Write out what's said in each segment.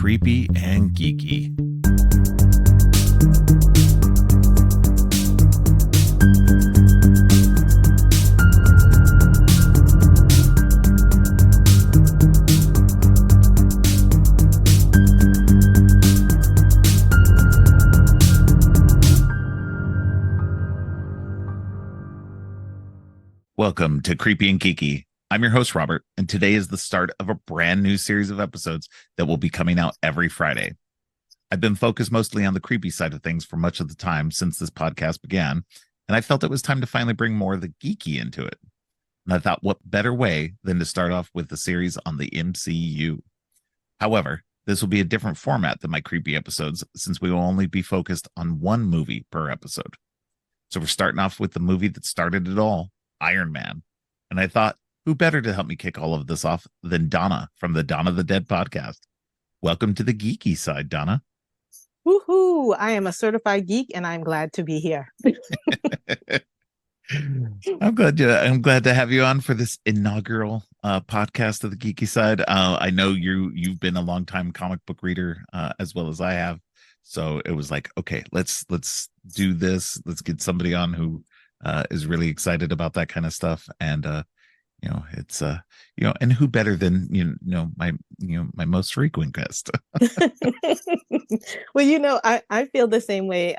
Creepy and Geeky. Welcome to Creepy and Geeky. I'm your host, Robert, and today is the start of a brand new series of episodes that will be coming out every Friday. I've been focused mostly on the creepy side of things for much of the time since this podcast began, and I felt it was time to finally bring more of the geeky into it. And I thought, what better way than to start off with the series on the MCU? However, this will be a different format than my creepy episodes since we will only be focused on one movie per episode. So we're starting off with the movie that started it all, Iron Man. And I thought, who better to help me kick all of this off than Donna from the Donna Tha Dead podcast? Welcome to the geeky side, Donna. Woohoo! I am a certified geek, and I'm glad to be here. I'm glad to have you on for this inaugural podcast of the geeky side. I know you've been a longtime comic book reader as well as I have, so it was like, okay, let's do this. Let's get somebody on who is really excited about that kind of stuff, and it's and who better than my most frequent guest. Well, I feel the same way.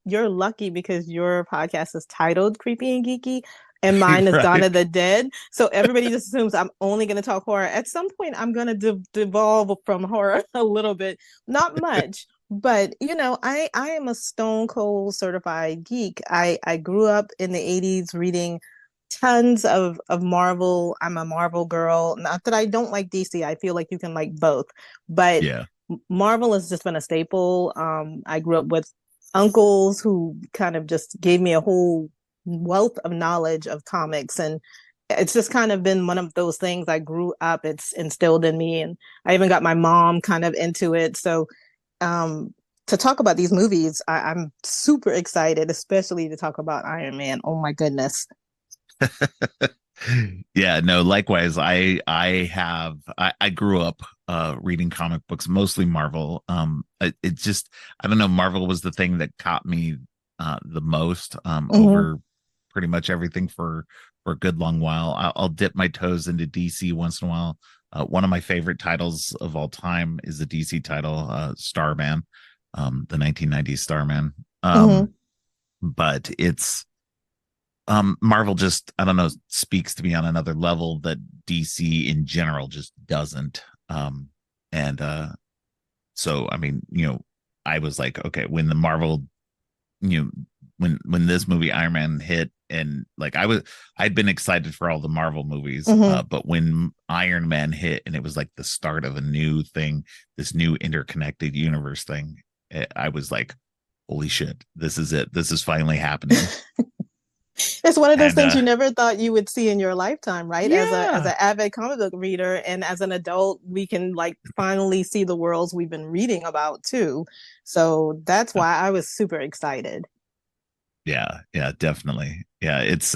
You're lucky because your podcast is titled Creepy and Geeky, and mine is right. Donna Tha Dead. So everybody just assumes I'm only going to talk horror. At some point, I'm going to devolve from horror a little bit, not much. But, I am a stone cold certified geek. I grew up in the 80s reading tons of Marvel. I'm a Marvel girl. Not that I don't like DC. I feel like you can like both. But yeah, Marvel has just been a staple. I grew up with uncles who kind of just gave me a whole wealth of knowledge of comics. And it's just kind of been one of those things I grew up, it's instilled in me. And I even got my mom kind of into it. So to talk about these movies, I'm super excited, especially to talk about Iron Man. Oh my goodness. Yeah, no, likewise. I grew up reading comic books, mostly Marvel. I don't know, Marvel was the thing that caught me the most over pretty much everything for a good long while. I'll dip my toes into DC once in a while. One of my favorite titles of all time is the DC title, Starman, the 1990s Starman. But it's Marvel just, I don't know, speaks to me on another level that DC in general just doesn't. So I mean, I was like, okay, when the Marvel, when this movie Iron Man hit, and like I'd been excited for all the Marvel movies, but when Iron Man hit and it was like the start of a new thing, this new interconnected universe thing, I was like, holy shit, this is it. This is finally happening. It's one of those things you never thought you would see in your lifetime, right? Yeah. As an avid comic book reader, and as an adult, we can like finally see the worlds we've been reading about too. So that's why I was super excited. Yeah, definitely. Yeah, it's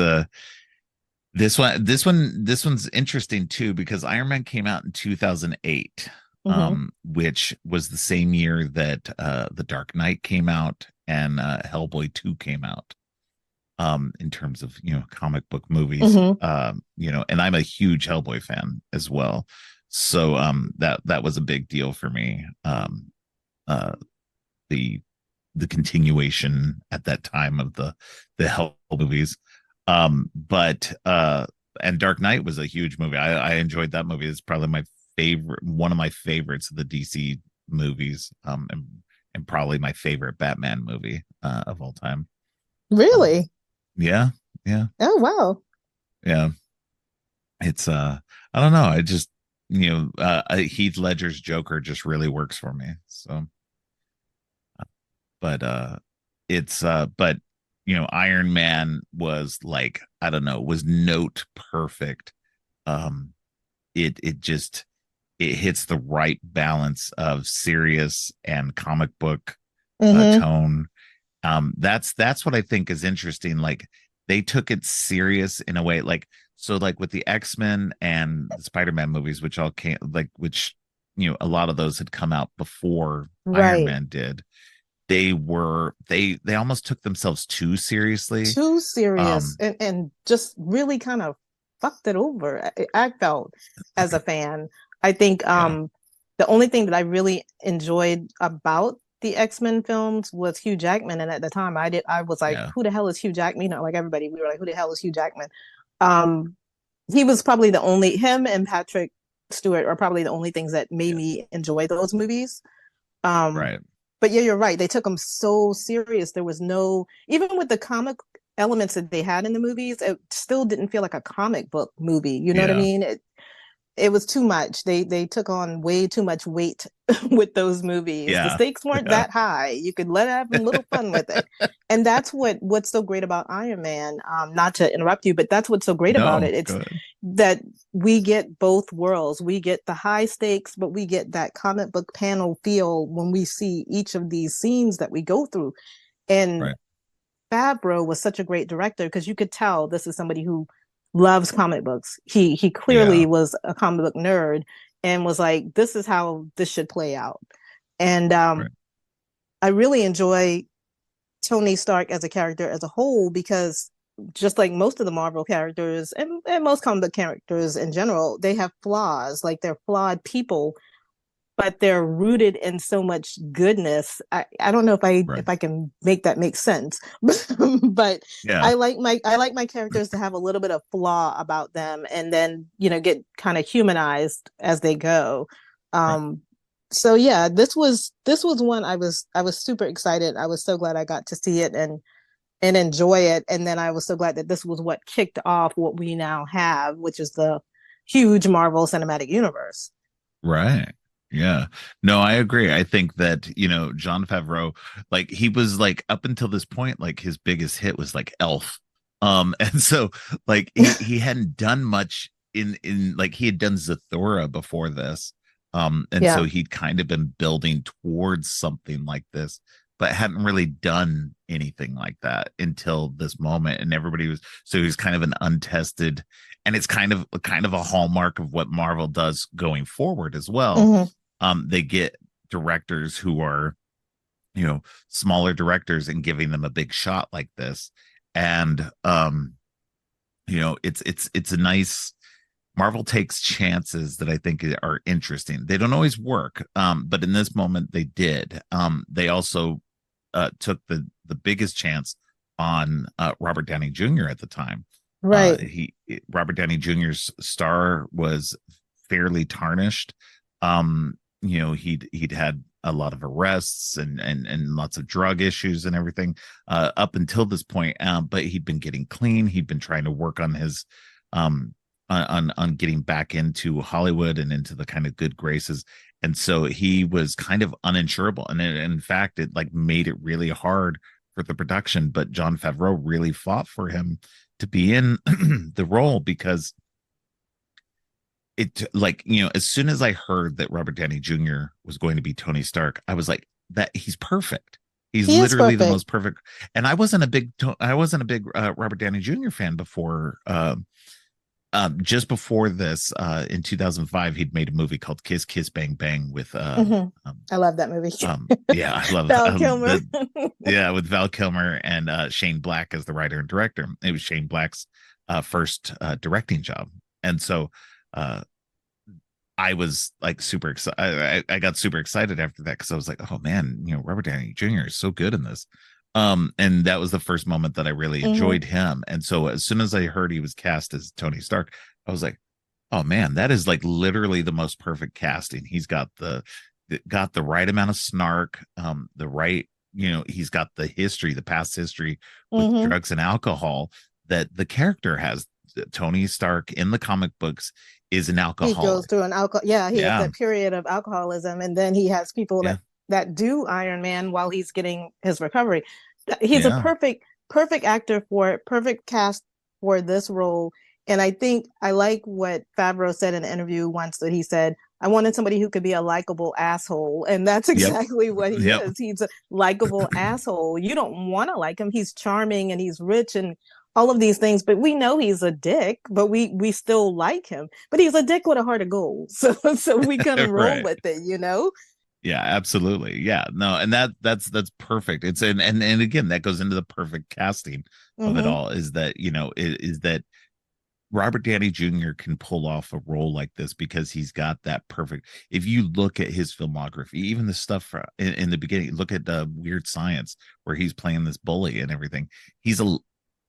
this one's interesting too because Iron Man came out in 2008, which was the same year that The Dark Knight came out and Hellboy 2 came out. In terms of comic book movies, and I'm a huge Hellboy fan as well, so that was a big deal for me. The continuation at that time of the Hellboy movies, but Dark Knight was a huge movie. I enjoyed that movie. It's probably one of my favorites of the DC movies, and probably my favorite Batman movie of all time. Really? Yeah. Oh wow. Yeah. It's I don't know. I just Heath Ledger's Joker just really works for me. So but Iron Man was like, I don't know, was note perfect. It hits the right balance of serious and comic book tone. That's what I think is interesting. Like they took it serious in a way, like with the X-Men and the Spider-Man movies, which a lot of those had come out before Iron Right. Man did. They almost took themselves too seriously. Too serious Um, and just really kind of fucked it over. I felt as a fan. I think yeah, the only thing that I really enjoyed about the X-Men films was Hugh Jackman. And at the time I was like, yeah, who the hell is Hugh Jackman? Like everybody, we were like, who the hell is Hugh Jackman? Um, he was probably the only him and Patrick Stewart are probably the only things that made yeah, me enjoy those movies. Um, right, but yeah, you're right. They took them so serious. There was no, even with the comic elements that they had in the movies, it still didn't feel like a comic book movie. You know what I yeah, mean? It was too much. They took on way too much weight with those movies. The yeah, stakes weren't yeah. that high. You could let have a little fun with it. And that's what's so great about Iron Man. Not to interrupt you, but that's what's so great about No, it. It's go ahead. that we get both worlds. We get the high stakes, but we get that comic book panel feel when we see each of these scenes that we go through. And Right. Favreau was such a great director because you could tell this is somebody who loves comic books. He Yeah. clearly was a comic book nerd and was like, this is how this should play out. And Right. I really enjoy Tony Stark as a character as a whole because just like most of the Marvel characters and most comic book characters in general, they have flaws. Like they're flawed people, but they're rooted in so much goodness. I don't know Right. if I can make that make sense, but Yeah. I like my characters to have a little bit of flaw about them, and then get kind of humanized as they go. Right. Um, so yeah, this was one I was super excited. I was so glad I got to see it and enjoy it, and then I was so glad that this was what kicked off what we now have, which is the huge Marvel Cinematic Universe. Right. Yeah. No, I agree. I think that, John Favreau, like he was like up until this point, like his biggest hit was like Elf. And so like he hadn't done much in like he had done Zathura before this. And so Yeah. he'd kind of been building towards something like this, but hadn't really done anything like that until this moment. And everybody was so he was kind of an untested, and it's kind of a hallmark of what Marvel does going forward as well. Mm-hmm. They get directors who are, smaller directors and giving them a big shot like this. And it's a nice Marvel takes chances that I think are interesting. They don't always work, but in this moment they did. They also took the biggest chance on Robert Downey Jr. at the time. Right. He Robert Downey Jr.'s star was fairly tarnished. He'd had a lot of arrests and lots of drug issues and everything up until this point. But he'd been getting clean. He'd been trying to work on his on getting back into Hollywood and into the kind of good graces. And so he was kind of uninsurable. And in fact, it like made it really hard for the production. But John Favreau really fought for him to be in the role because it like as soon as I heard that Robert Downey Jr. was going to be Tony Stark, I was like, that he's perfect. He's He is literally the perfect. most perfect. And I wasn't a big Robert Downey Jr. fan before. Just before this, in 2005, he'd made a movie called Kiss Kiss Bang Bang with Mm-hmm. um, I love that movie. yeah, I love Val Kilmer. the yeah, with Val Kilmer and Shane Black as the writer and director. It was Shane Black's first directing job, and so uh, I was like super excited. I got super excited after that because I was like, oh man, Robert Downey Jr. is so good in this. And that was the first moment that I really Mm-hmm. enjoyed him. And so as soon as I heard he was cast as Tony Stark, I was like, oh man, that is like literally the most perfect casting. He's got the right amount of snark, the right, he's got the past history with Mm-hmm. drugs and alcohol that the character has. Tony Stark in the comic books is an He goes alcoholic. through an alcohol. Yeah, he has Yeah. that period of alcoholism, and then he has people Yeah. that do Iron Man while he's getting his recovery. He's a Yeah. perfect actor for it, perfect cast for this role. And I think I like what Favreau said in an interview once that he said, I wanted somebody who could be a likable asshole. And that's Yep. exactly what he Yep. is. He's a likable asshole. You don't want to like him. He's charming and he's rich and all of these things, but we know he's a dick, but we still like him. But he's a dick with a heart of gold. So we gonna roll Right. with it, you know? Yeah, absolutely. Yeah. No, and that's perfect. It's and again, that goes into the perfect casting of it Mm-hmm. all, is that, is that Robert Downey Jr. can pull off a role like this because he's got that perfect. If you look at his filmography, even the stuff in the beginning, look at Weird Science, where he's playing this bully and everything. He's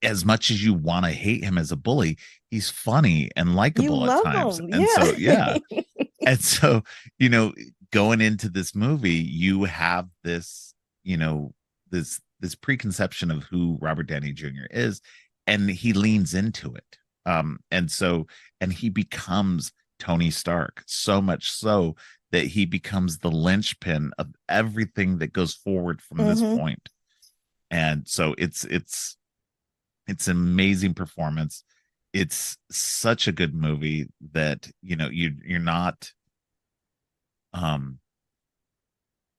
as much as you want to hate him as a bully, he's funny and You likable at love times. him. And so, yeah. Yeah. And so, you know, going into this movie, you have this, this preconception of who Robert Downey Jr. is, and he leans into it. And he becomes Tony Stark, so much so that he becomes the linchpin of everything that goes forward from this Mm-hmm. point. And so it's an amazing performance. It's such a good movie that, you're not, um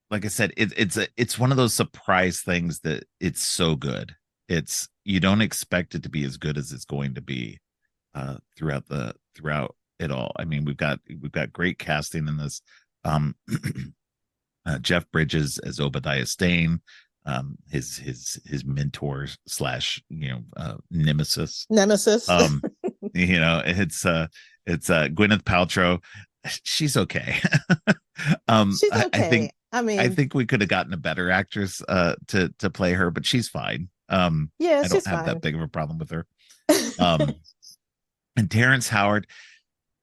like I said, it's one of those surprise things that it's so good. It's, you don't expect it to be as good as it's going to be throughout it all. I mean, we've got great casting in this. Um Jeff Bridges as Obadiah Stane, his mentor slash, nemesis. Nemesis. um it's Gwyneth Paltrow. She's okay. She's I okay. think I I mean, think we could have gotten a better actress to play her, but she's fine. yeah, I don't she's have that fine. big of a problem with her. um and Terrence Howard.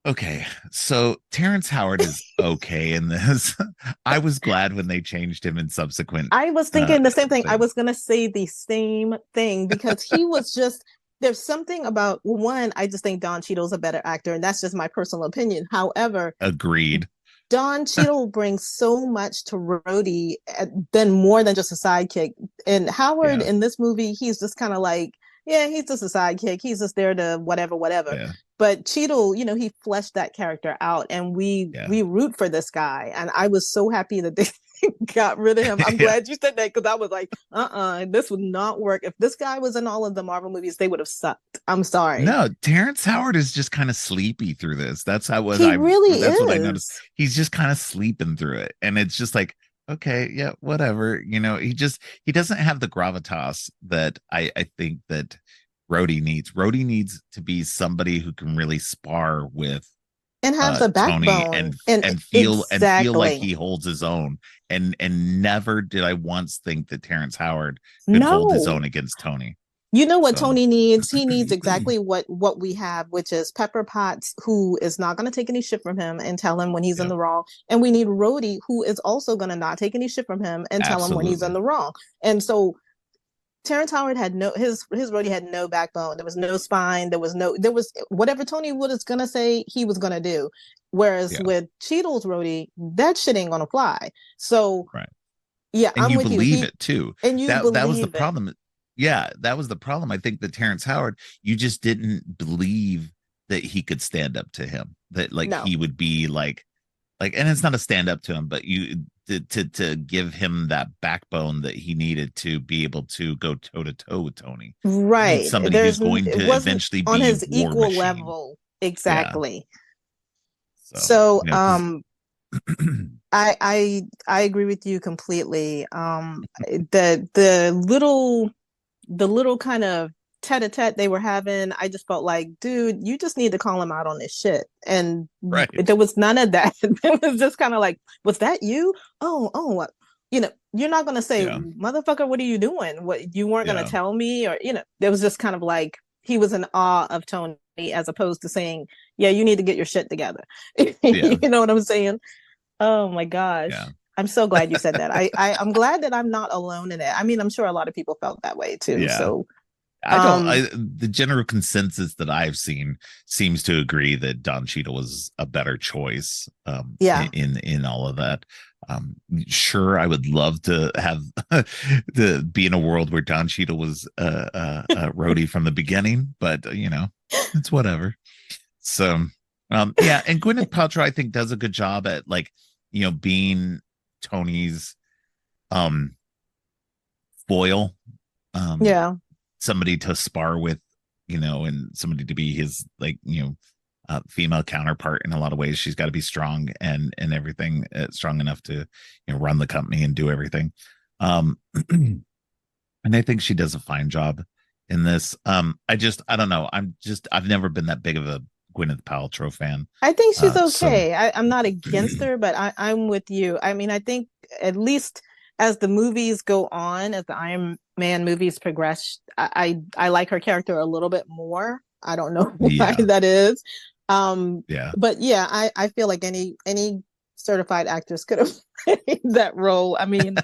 Okay, so Terrence Howard is okay in this. I was glad when they changed him in subsequent I was thinking the same thing. I things. was gonna say the same thing because he was just there's something about one, I just think Don Cheadle's a better actor, and that's just my personal opinion. However, Agreed. Don Cheadle brings so much to Rhodey than more than just a sidekick. And Howard Yeah, in this movie, he's just kind of like, yeah, he's just a sidekick. He's just there to whatever, whatever. yeah, But Cheadle, he fleshed that character out, and we yeah, we root for this guy. And I was so happy that they got rid of him. I'm yeah. glad you said that because I was like, this would not work. If this guy was in all of the Marvel movies, they would have sucked. I'm sorry. No, Terrence Howard is just kind of sleepy through this. He really That's what I noticed. is. He's just kind of sleeping through it. And it's just like, okay, yeah, whatever. He doesn't have the gravitas that I think that Rhodey needs. Rhodey needs to be somebody who can really spar with And have the Tony, backbone. And and feel like exactly. he holds his own. And never did I once think that Terrence Howard could hold his No. own against Tony. You know what So Tony needs? He needs exactly what we have, which is Pepper Potts, who is not going to take any shit from him and tell him when he's in yeah, the wrong. And we need Rhodey, who is also going to not take any shit from him and tell him when he's in absolutely. the wrong. And so Terrence Howard had no his Rhodey had no backbone. There was no spine. There was whatever Tony Wood is gonna say, he was gonna do. Whereas Yeah, with Cheadle's Rhodey, that shit ain't gonna fly. So right. yeah, And I'm you with you. believe it too. And you That was the believe it. problem. Yeah, that was the problem. I think that Terrence Howard, you just didn't believe that he could stand up to him. That like No. he would be like, and it's not a stand up to him, but you to give him that backbone that he needed to be able to go toe to toe with Tony. You need Right. somebody who's going It to wasn't eventually on be his War equal Machine. level. Yeah. Exactly. So, So because I agree with you completely. The little kind of tete-a-tete they were having, I just felt like, dude, you just need to call him out on this shit. And right. there was none of that. It was just kind of like, was that you? Oh, you're not gonna say, Yeah. motherfucker, what are you doing? What, you weren't gonna Yeah. tell me? Or there was just kind of like he was in awe of Tony as opposed to saying, yeah, you need to get your shit together. Yeah. You know what I'm saying? Oh my gosh. Yeah. I'm so glad you said that. I'm glad that I'm not alone in it. I mean, I'm sure a lot of people felt that way too. Yeah. So I don't. um The general consensus that I've seen seems to agree that Don Cheadle was a better choice. yeah. In all of that. Sure, I would love to have to be in a world where Don Cheadle was Rhodey from the beginning, but it's whatever. So, yeah, and Gwyneth Paltrow, I think, does a good job at like being Tony's foil. Um, Yeah. Somebody to spar with and somebody to be his like female counterpart in a lot of ways. She's got to be strong and everything, strong enough to run the company and do everything. um and I think she does a fine job in this. I don't know, I've never been that big of a Gwyneth Paltrow fan. I think she's So okay. I'm not against her, but I'm with you. I mean, I think at least as the movies go on, as the Iron Man movies progress, I like her character a little bit more. I don't know why yeah, that is. Um, yeah, but yeah, I feel like any certified actress could have played that role. I mean,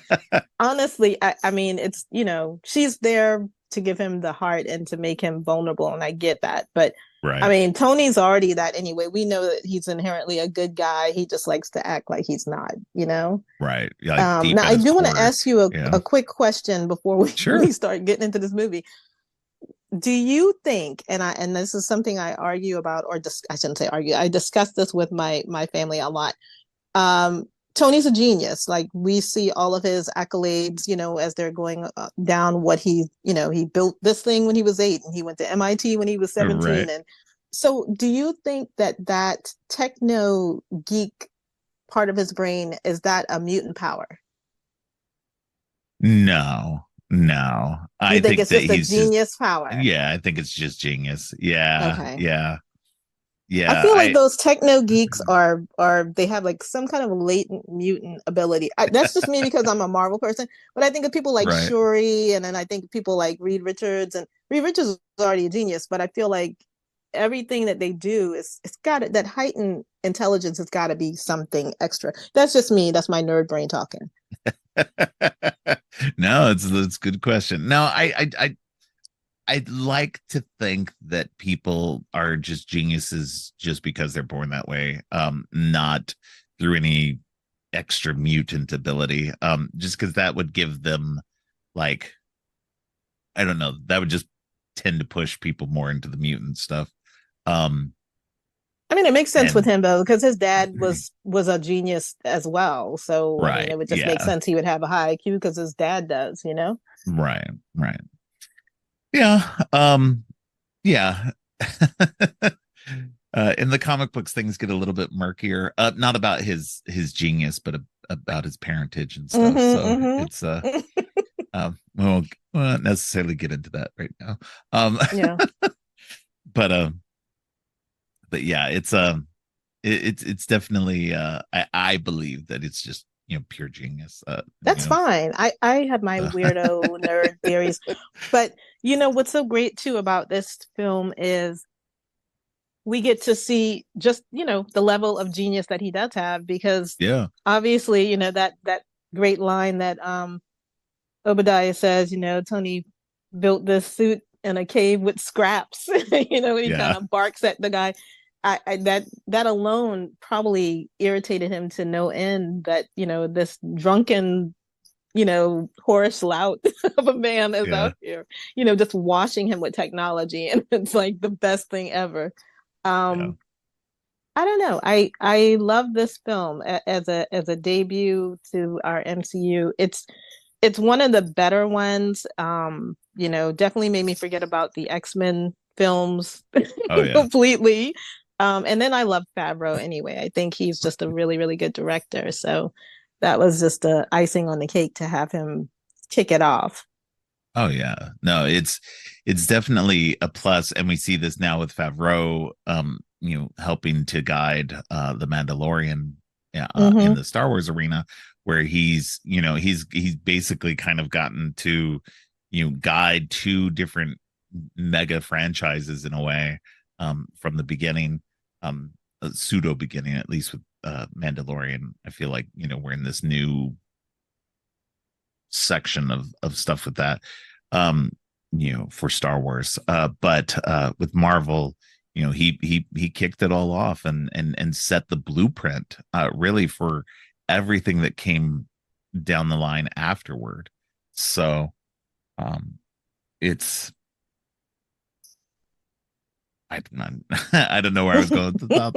honestly, I mean, it's, she's there to give him the heart and to make him vulnerable, and I get that. But I right, mean, Tony's already that anyway. We know that he's inherently a good guy. He just likes to act like he's not, you know? right. Yeah, like deep Now, at I his do want to core. ask you Yeah, a quick question before we, sure. we start getting into this movie. Do you think, and this is something I argue about, or I shouldn't say argue, I discuss this with my family a lot. um Tony's a genius. Like, we see all of his accolades, as they're going down, what he built this thing when he was 8, and he went to MIT when he was 17. Right. And so do you think that techno geek part of his brain, is that a mutant power? No, no. You I think think it's that just a he's just, genius power? yeah, I think it's just genius. Yeah, Okay. yeah, I yeah. feel like those techno geeks are they have like some kind of latent mutant ability. That's just me because I'm a Marvel person, but I think of people like Right. Shuri, and then I think of people like Reed Richards, and Reed Richards is already a genius, but I feel like everything that they do is, it's got that heightened intelligence has got to be something extra. That's just me. That's my nerd brain talking. No, it's a good question. No, I'd like to think that people are just geniuses just because they're born that way, not through any extra mutant ability. Just because that would give them, like, I don't know, that would just tend to push people more into the mutant stuff. Um, I mean, it makes sense with and him though, because his dad was a genius as well. So I mean, right, it would just make yeah, sense he would have a high IQ because his dad does, right, right, yeah, yeah. In the comic books, things get a little bit murkier. Not about his genius, but about his parentage and stuff. So it's Mm-hmm. we won't necessarily get into that right now. Um, Yeah. but but yeah, it's definitely I believe that it's just pure genius. That's fine. I have my Uh, weirdo nerd theories. But what's so great too about this film is we get to see just, the level of genius that he does have, because yeah, obviously, that great line that Obadiah says, Tony built this suit in a cave with scraps, when he kind yeah, of barks at the guy. That alone probably irritated him to no end, that, this drunken, Horace Lout of a man is yeah, out here, just washing him with technology. And it's like the best thing ever. yeah, Um, I don't know. I love this film as a debut to our MCU. It's one of the better ones. Definitely made me forget about the X-Men films oh yeah, completely. And then I love Favreau anyway. I think he's just a really, really good director. So that was just a icing on the cake to have him kick it off. oh yeah. No, it's definitely a plus, and we see this now with Favreau, helping to guide the Mandalorian in Mm-hmm. the Star Wars arena, where he's basically kind of gotten to guide two different mega franchises in a way, from the beginning, a pseudo beginning, at least with Mandalorian. I feel like we're in this new section of stuff with that, um for Star Wars, but with Marvel, he kicked it all off and set the blueprint, really, for everything that came down the line afterward. So um it's I don't I don't know where I was going at the top,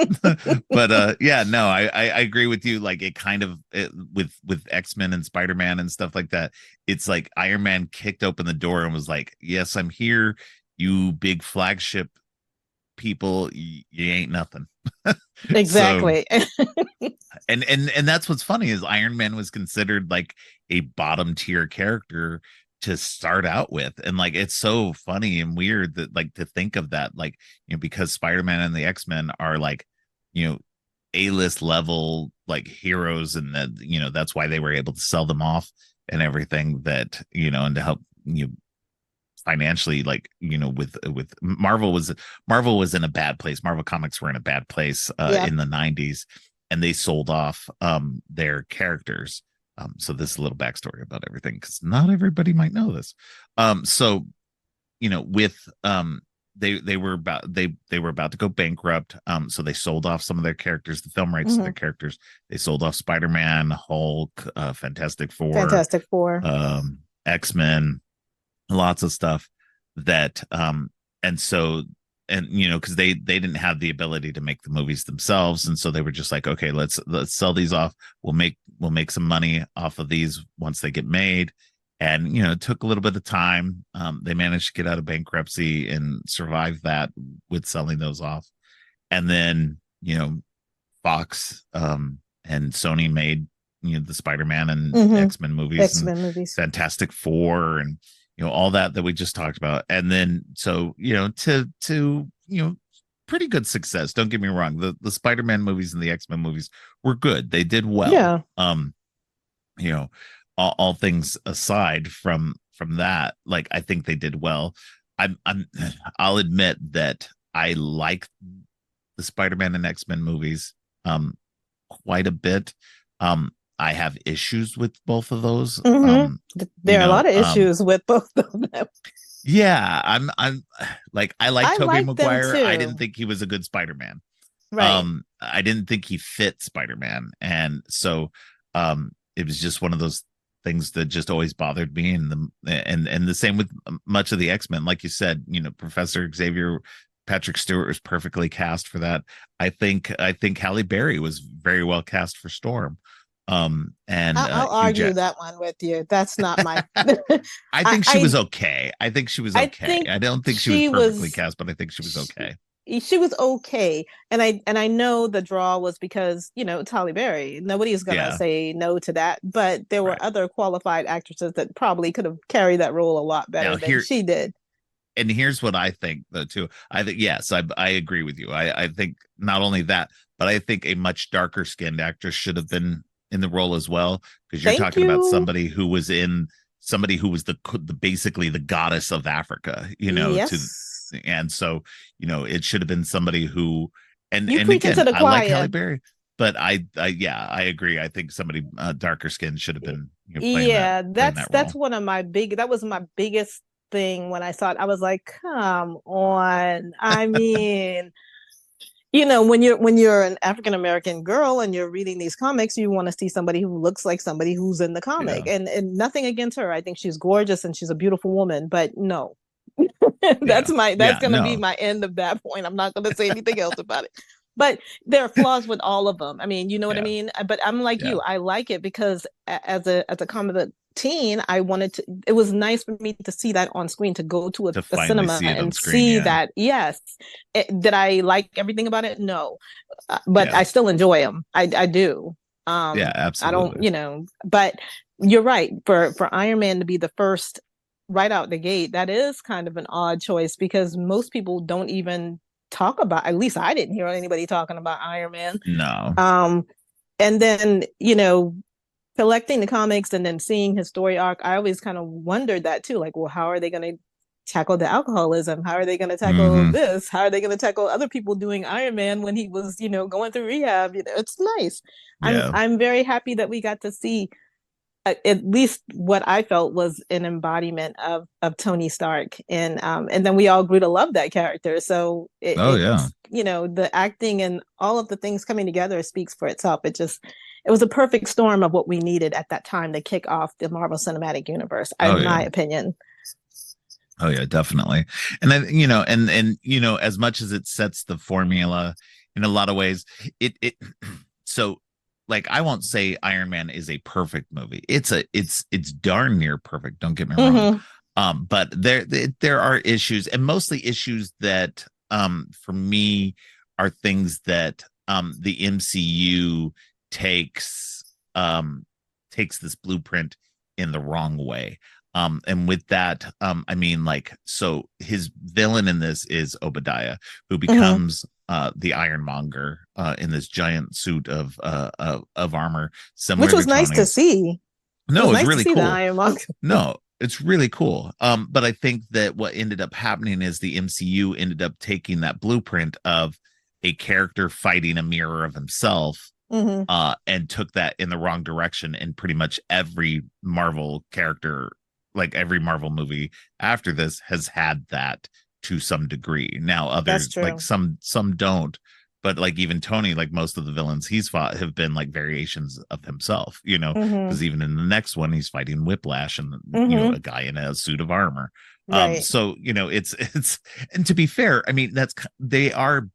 but yeah, no, I agree with you. Like, it kind of with X-Men and Spider-Man and stuff like that. It's like Iron Man kicked open the door and was like, "Yes, I'm here. you big flagship people, you ain't nothing. So Exactly. and that's what's funny is Iron Man was considered like a bottom tier character to start out with, and like it's so funny and weird that like to think of that, like, you know, because Spider-Man and the X-Men are like, you know, A-list level like heroes, and that, you know, that's why they were able to sell them off and everything, that, you know, and to help you financially, like, you know, with Marvel was in a bad place. Marvel Comics were in a bad place Yeah. in the 90s, and they sold off their characters. So this is a little backstory about everything, because not everybody might know this. So, you know, with they were about they were about to go bankrupt. So they sold off some of their characters, the film rights to their characters. They sold off Spider-Man, Hulk, Fantastic Four, Fantastic Four. X-Men, lots of stuff that and so, and you know, because they didn't have the ability to make the movies themselves, and so they were just like, okay, let's sell these off. We'll make some money off of these once they get made. And, you know, it took a little bit of time. They managed to get out of bankruptcy and survive that with selling those off. And then, you know, Fox and Sony made, you know, the Spider-Man and X-Men movies and Fantastic Four, and, you know, all that we just talked about. And then, so, you know, to you know, pretty good success. Don't get me wrong. The Spider-Man movies and the X-Men movies were good. They did well. Yeah. You know, all things aside from that, like, I think they did well. I'll admit that I like the Spider-Man and X-Men movies quite a bit. I have issues with both of those. There are a lot of issues with both of them. Yeah, I'm like, I like Tobey Maguire. I didn't too. think he was a good Spider-Man. Right. I didn't think he fit Spider-Man, and so it was just one of those things that just always bothered me. And the same with much of the X-Men. Like you said, you know, Professor Xavier, Patrick Stewart was perfectly cast for that. I think Halle Berry was very well cast for Storm. And I'll argue that one with you. That's not my I think she was okay. I think she was okay. I don't think she was perfectly cast, but I think she was okay. She was okay, and I know the draw was because, you know, it's Halle Berry. Nobody's gonna say no to that, but there were other qualified actresses that probably could have carried that role a lot better than she did. And here's what I think, though, too. I think, yes, I agree with you. I think not only that, but I think a much darker skinned actress should have been in the role as well, because you're talking about somebody who was the basically the goddess of Africa, you know. And so, you know, it should have been somebody who, and again, I like Halle Berry, but I agree. I think somebody darker skinned should have been, you know, that's one of my that was my biggest thing when I saw it. I was like, come on. I mean, you know, when you're an African American girl and you're reading these comics, you want to see somebody who looks like somebody who's in the comic. And nothing against her. I think she's gorgeous and she's a beautiful woman, but no. That's gonna be my end of that point. I'm not gonna say anything else about it. But there are flaws with all of them. I mean, you know what I mean? But I'm like you. I like it because as a comic teen, I wanted to, it was nice for me to see that on screen, to go to a cinema and see that. Yes. Did I like everything about it? No. But I still enjoy them. I do. Absolutely. I don't, you know, but you're right. For Iron Man to be the first right out the gate, that is kind of an odd choice, because most people don't even talk about, at least I didn't hear anybody talking about Iron Man. No. And then, you know, collecting the comics and then seeing his story arc, I always kind of wondered that too. Like, well, how are they going to tackle the alcoholism? How are they going to tackle this? How are they going to tackle other people doing Iron Man when he was, you know, going through rehab? You know, it's nice. I'm very happy that we got to see at least what I felt was an embodiment of Tony Stark, and then we all grew to love that character. So you know, the acting and all of the things coming together speaks for itself. It was a perfect storm of what we needed at that time to kick off the Marvel Cinematic Universe, in my opinion. Oh yeah, definitely. And then, you know, and you know, as much as it sets the formula in a lot of ways, it so, like, I won't say Iron Man is a perfect movie. It's darn near perfect. Don't get me wrong. But there are issues, and mostly issues that for me are things that the MCU takes takes this blueprint in the wrong way. And with that, I mean, like, so his villain in this is Obadiah, who becomes the Ironmonger in this giant suit of armor, similar Which was to nice to Tony's. see. It was No, it's nice to really see the cool. Ironmonger. No, it's really cool. But I think that what ended up happening is the MCU ended up taking that blueprint of a character fighting a mirror of himself, Mm-hmm. and took that in the wrong direction. And pretty much every Marvel character, like every Marvel movie after this, has had that to some degree. Now, That's others, like true. some don't. But like even Tony, like most of the villains he's fought have been like variations of himself, Mm-hmm. because even in the next one he's fighting Whiplash and Mm-hmm. a guy in a suit of armor. Right. So it's and to be fair, I mean they are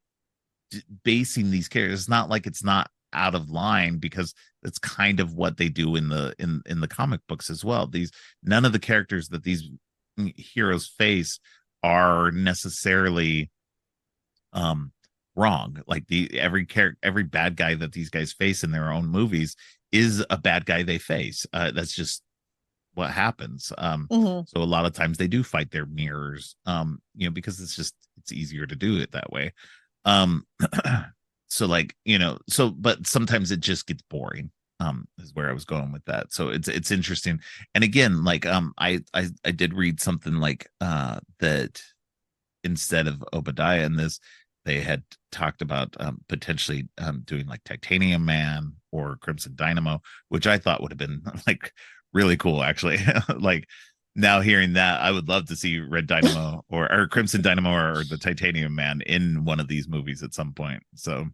basing these characters. It's not like it's not out of line, because that's kind of what they do in the comic books as well. These None of the characters that these heroes face are necessarily um wrong. Like every bad guy that these guys face in their own movies is a bad guy they face. That's just what happens. Mm-hmm. So a lot of times they do fight their mirrors, because it's easier to do it that way. um so like, but sometimes it just gets boring, is where I was going with that. So it's interesting. And again, like, I did read something like that instead of Obadiah in this, they had talked about potentially doing like Titanium Man or Crimson Dynamo, which I thought would have been like really cool, actually. Like, now hearing that, I would love to see Red Dynamo or Crimson Dynamo or the Titanium Man in one of these movies at some point. So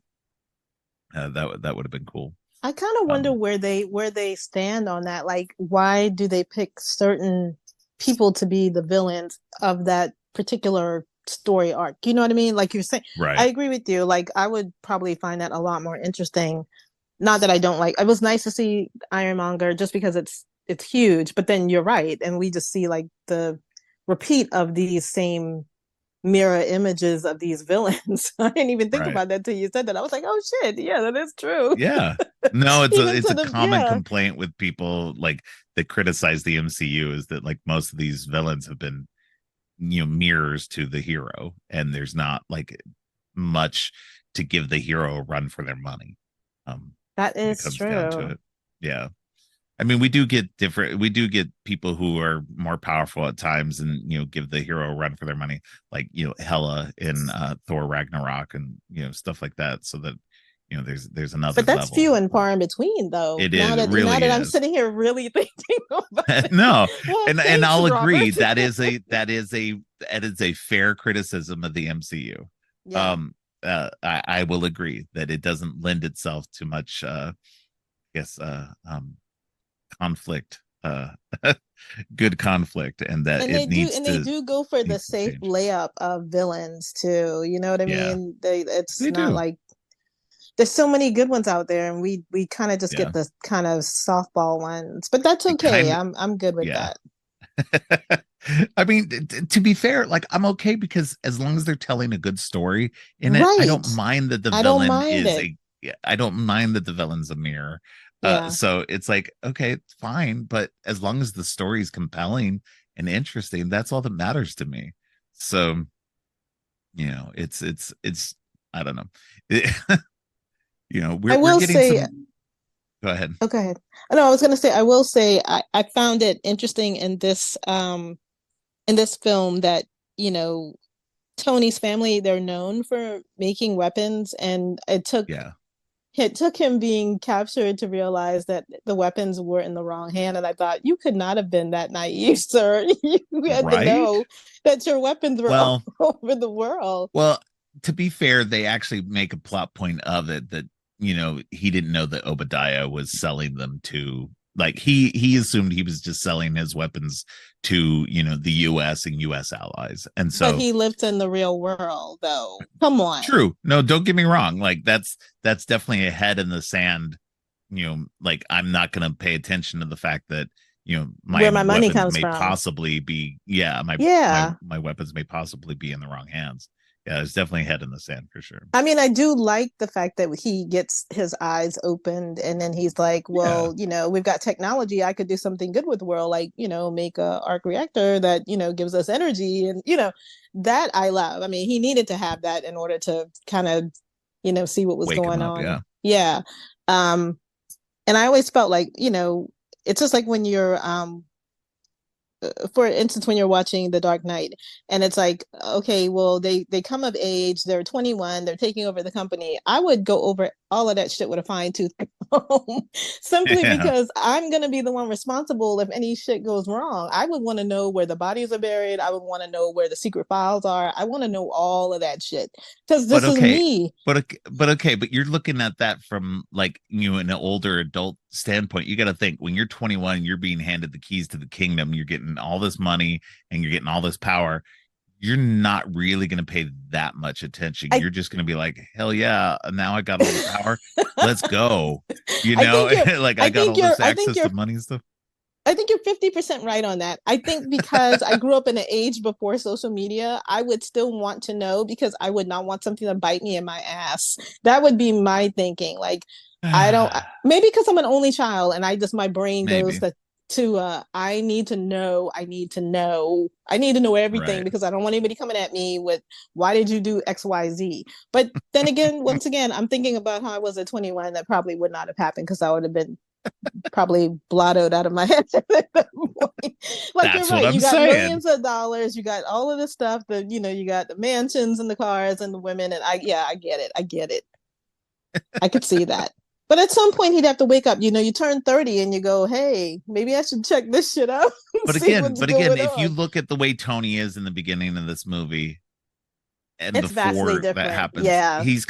that would have been cool. I kind of wonder Um, where they stand on that. Like, why do they pick certain people to be the villains of that particular story arc? You know what I mean? Like you're saying, I right. agree with you. Like, I would probably find that a lot more interesting. Not that I don't like. It was nice to see Ironmonger just because it's huge. But then you're right, and we just see like the repeat of these same mirror images of these villains. I didn't even think Right. about that till you said that. I was like, oh shit, yeah, that is true. Yeah. No, it's a Even it's to a the common yeah, complaint with people like that criticize the MCU, is that like most of these villains have been, mirrors to the hero, and there's not like much to give the hero a run for their money. Um that when it is comes down to true. it. Yeah. I mean, we do get people who are more powerful at times and, give the hero a run for their money, like, Hela in Thor Ragnarok, and, stuff like that, so that, there's another But that's few level and where far in between, though. it Now is, it that really I'm is. sitting here really thinking about it. No, Well, and thanks, I'll agree Robert. that is a fair criticism of the MCU. Yeah, Um I will agree that it doesn't lend itself to much, I guess, conflict, good conflict, and that and it needs they to do go for the needs to safe change. layup of villains too. You know what I Yeah, mean? It's they not do. like there's so many good ones out there, and we kind of just Yeah, get the kind of softball ones. But that's it okay. kind of, I'm good with yeah. that. I mean, to be fair, like, I'm okay, because as long as they're telling a good story in it, I don't Right. mind that the I don't villain mind is it. a yeah, I don't mind that the villain's a mirror. Yeah. So it's like, okay, it's fine, but as long as the story is compelling and interesting, that's all that matters to me. So, it's I don't know. I We're will getting say, some. Go ahead. oh, go ahead. No, I was gonna say, I will say, I found it interesting in this film that, you know, Tony's family, they're known for making weapons, and Yeah. it took him being captured to realize that the weapons were in the wrong hand. And I thought, you could not have been that naive, sir. You had to Right. know that your weapons were all Well, over the world. Well, to be fair, they actually make a plot point of it that, he didn't know that Obadiah was selling them to, like, he assumed he was just selling his weapons to, the US and US allies. And But so, he lived in the real world, though. Come on. true. No, don't get me wrong. Like, that's definitely a head in the sand, like, I'm not going to pay attention to the fact that, my where my money weapons comes may from. possibly be, Yeah. my weapons may possibly be in the wrong hands. Yeah, it's definitely a head in the sand for sure. I mean, I do like the fact that he gets his eyes opened and then he's like, Yeah. well, we've got technology. I could do something good with the world, like, make a arc reactor that, gives us energy. And, that I love. I mean, he needed to have that in order to kind of, see what was Wake him going up. on. Yeah. Yeah. And I always felt like, it's just like when you're for instance, when you're watching The Dark Knight, and it's like, okay, well, they come of age, they're 21, they're taking over the company. I would go over all of that shit with a fine tooth comb, simply Yeah. because I'm gonna be the one responsible if any shit goes wrong. I would want to know where the bodies are buried. I would want to know where the secret files are. I want to know all of that shit because But this is okay, me. but you're looking at that from like an older adult standpoint. You got to think when you're 21, you're being handed the keys to the kingdom. You're getting all this money and you're getting all this power. You're not really going to pay that much attention. I You're just going to be like, hell yeah, now I got all the power. Let's go. I think you're. Like I I got think all you're. this I think access you're to money and stuff. I think you're 50% right on that. I think because I grew up in an age before social media, I would still want to know because I would not want something to bite me in my ass. That would be my thinking. Like, I don't, maybe because I'm an only child and my brain goes Maybe. I need to know, I need to know, I need to know everything Right. because I don't want anybody coming at me with, why did you do XYZ? But then again, once again, I'm thinking about how I was at 21. That probably would not have happened because I would have been probably blottoed out of my head at that point. Like you're That's what right. I'm You got saying. millions of dollars. You got all of this stuff that you got the mansions and the cars and the women. And I get it. I get it. I could see that. But at some point he'd have to wake up. You turn 30 and you go, hey, maybe I should check this shit out and see what's But again, going if you on. look at the way Tony is in the beginning of this movie and It's vastly before that different. happens, Yeah. he's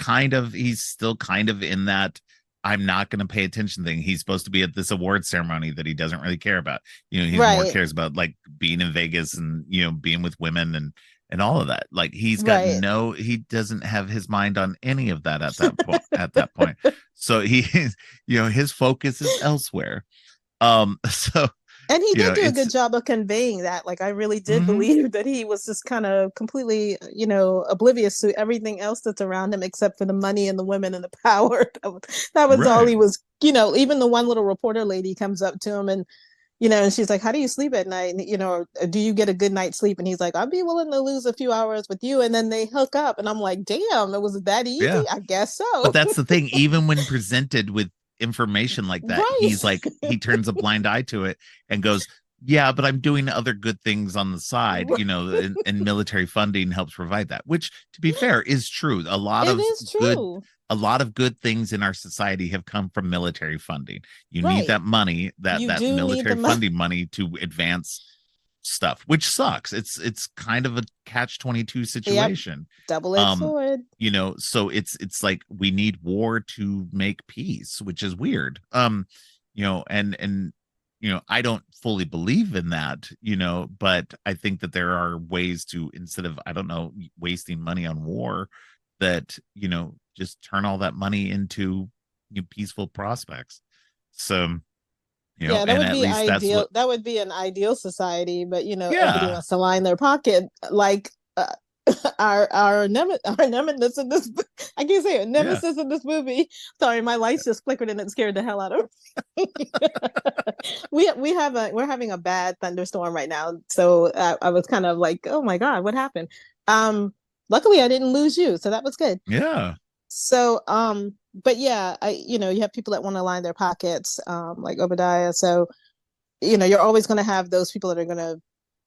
still kind of in that I'm not going to pay attention thing. He's supposed to be at this award ceremony that he doesn't really care about. He's more Right. cares about like being in Vegas and being with women and all of that. Like Right. he doesn't have his mind on any of that at that point. So his focus is elsewhere. So And he did do a it's good job of conveying that. Like I really did mhm, believe that he was just kind of completely, oblivious to everything else that's around him except for the money and the women and the power. That was all right. he was, even the one little reporter lady comes up to him and and she's like, how do you sleep at night? And, do you get a good night's sleep? And he's like, I'd be willing to lose a few hours with you. And then they hook up. And I'm like, damn, it was that easy? Yeah. I guess But so. that's the thing. Even when presented with information like that, Right. he turns a blind eye to it and goes, yeah, but I'm doing other good things on the side, and military funding helps provide that, which to be fair is true. It is true. A lot of good things in our society have come from military funding. You need Right. that money, You that do need the military money. funding money to advance stuff, which sucks. It's kind of a catch 22 Yep. situation. Double-edged sword. So it's like we need war to make peace, which is weird. And I don't fully believe in that, but I think that there are ways to, instead of, I don't know, wasting money on war, that just turn all that money into peaceful prospects. So Yeah, that and would at be least that's ideal. what. That would be an ideal society, but everybody Yeah. wants to line their pocket like our nemesis in this. I can't say it. Yeah. Nemesis in this movie. Sorry, my lights just flickered and it scared the hell out of me. We're having a bad thunderstorm right now, so I was kind of like, oh my god, what happened? Luckily I didn't lose you, so that was good. Yeah. So but yeah, you have people that want to line their pockets, like Obadiah. So you're always going to have those people that are going to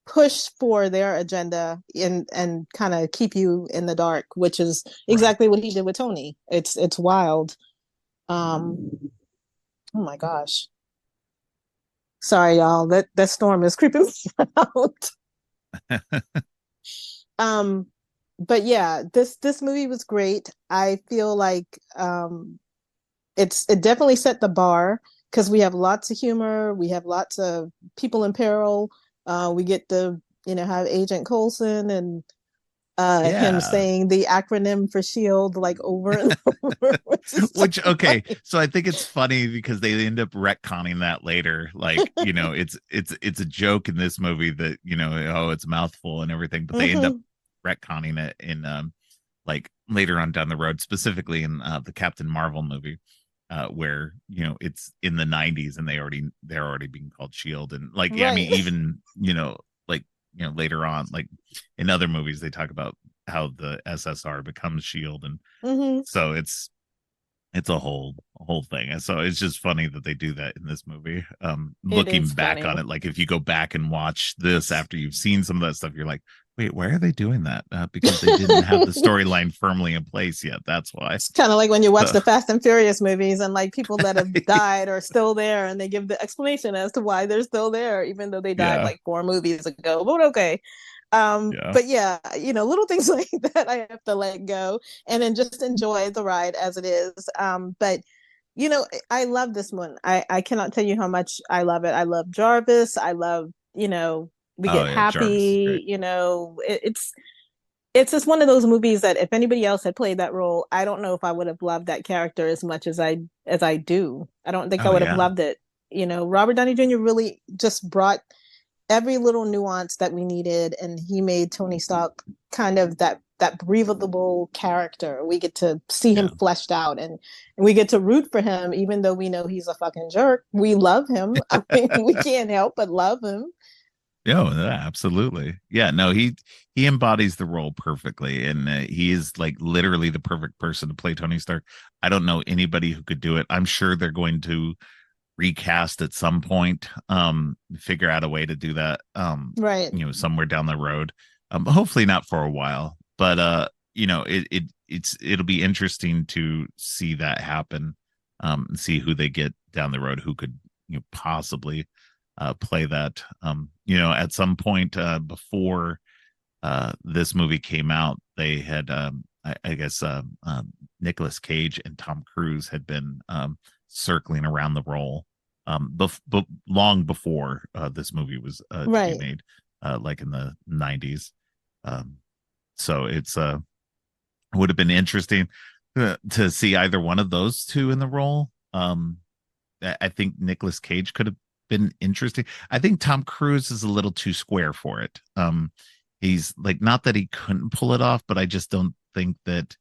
push for their agenda and kind of keep you in the dark, which is exactly what he did with Tony. It's wild. Oh my gosh, sorry y'all, that storm is creeping out. um but yeah, this movie was great. I feel like it definitely set the bar because we have lots of humor, we have lots of people in peril. We get to have Agent Coulson and him Yeah. saying the acronym for shield like over and over, which is so Which, okay, funny. so I think it's funny because they end up retconning that later. Like, it's a joke in this movie that, oh, it's a mouthful and everything, but they end up Hmm. retconning it in like later on down the road, specifically in the Captain Marvel movie. Where it's in the 90s and they're already being called Shield, and like, yeah, I mean, Right. even like later on, like in other movies they talk about how the SSR becomes Shield, and Hmm. so it's a whole thing. And so it's just funny that they do that in this movie. It Looking is back on funny. it, like if you go back and watch this after you've seen some of that stuff, you're like, wait, why are they doing that? Because they didn't have the storyline firmly in place yet. That's why. It's kind of like when you watch So, the Fast and Furious movies and like people that have died are still there and they give the explanation as to why they're still there, even though they died yeah, like 4 movies ago. But okay. yeah. But yeah, little things like that I have to let go and then just enjoy the ride as it is. But I love this one. I cannot tell you how much I love it. I love Jarvis. I love, we Oh get yeah, Jarvis is great. happy, it's just one of those movies that if anybody else had played that role, I don't know if I would have loved that character as much as I do. I don't think I Oh would have yeah, loved it. Robert Downey Jr. really just brought every little nuance that we needed, and he made Tony Stark kind of that breathable character. We get to see him yeah. fleshed out, and we get to root for him, even though we know he's a fucking jerk. We love him. I mean, we can't help but love him. Oh, yeah, absolutely. Yeah, no, he embodies the role perfectly, and he is like literally the perfect person to play Tony Stark. I don't know anybody who could do it. I'm sure they're going to recast at some point, figure out a way to do that, Right. somewhere down the road. Hopefully not for a while, but it'll be interesting to see that happen, and see who they get down the road who could possibly play that. At some point before this movie came out, they had I guess Nicolas Cage and Tom Cruise had been circling around the role long before this movie was to be Right. made, like in the 90s. Um, so it would have been interesting to see either one of those two in the role. I think Nicolas Cage could have been interesting. I think Tom Cruise is a little too square for it. He's like, not that he couldn't pull it off, but I just don't think that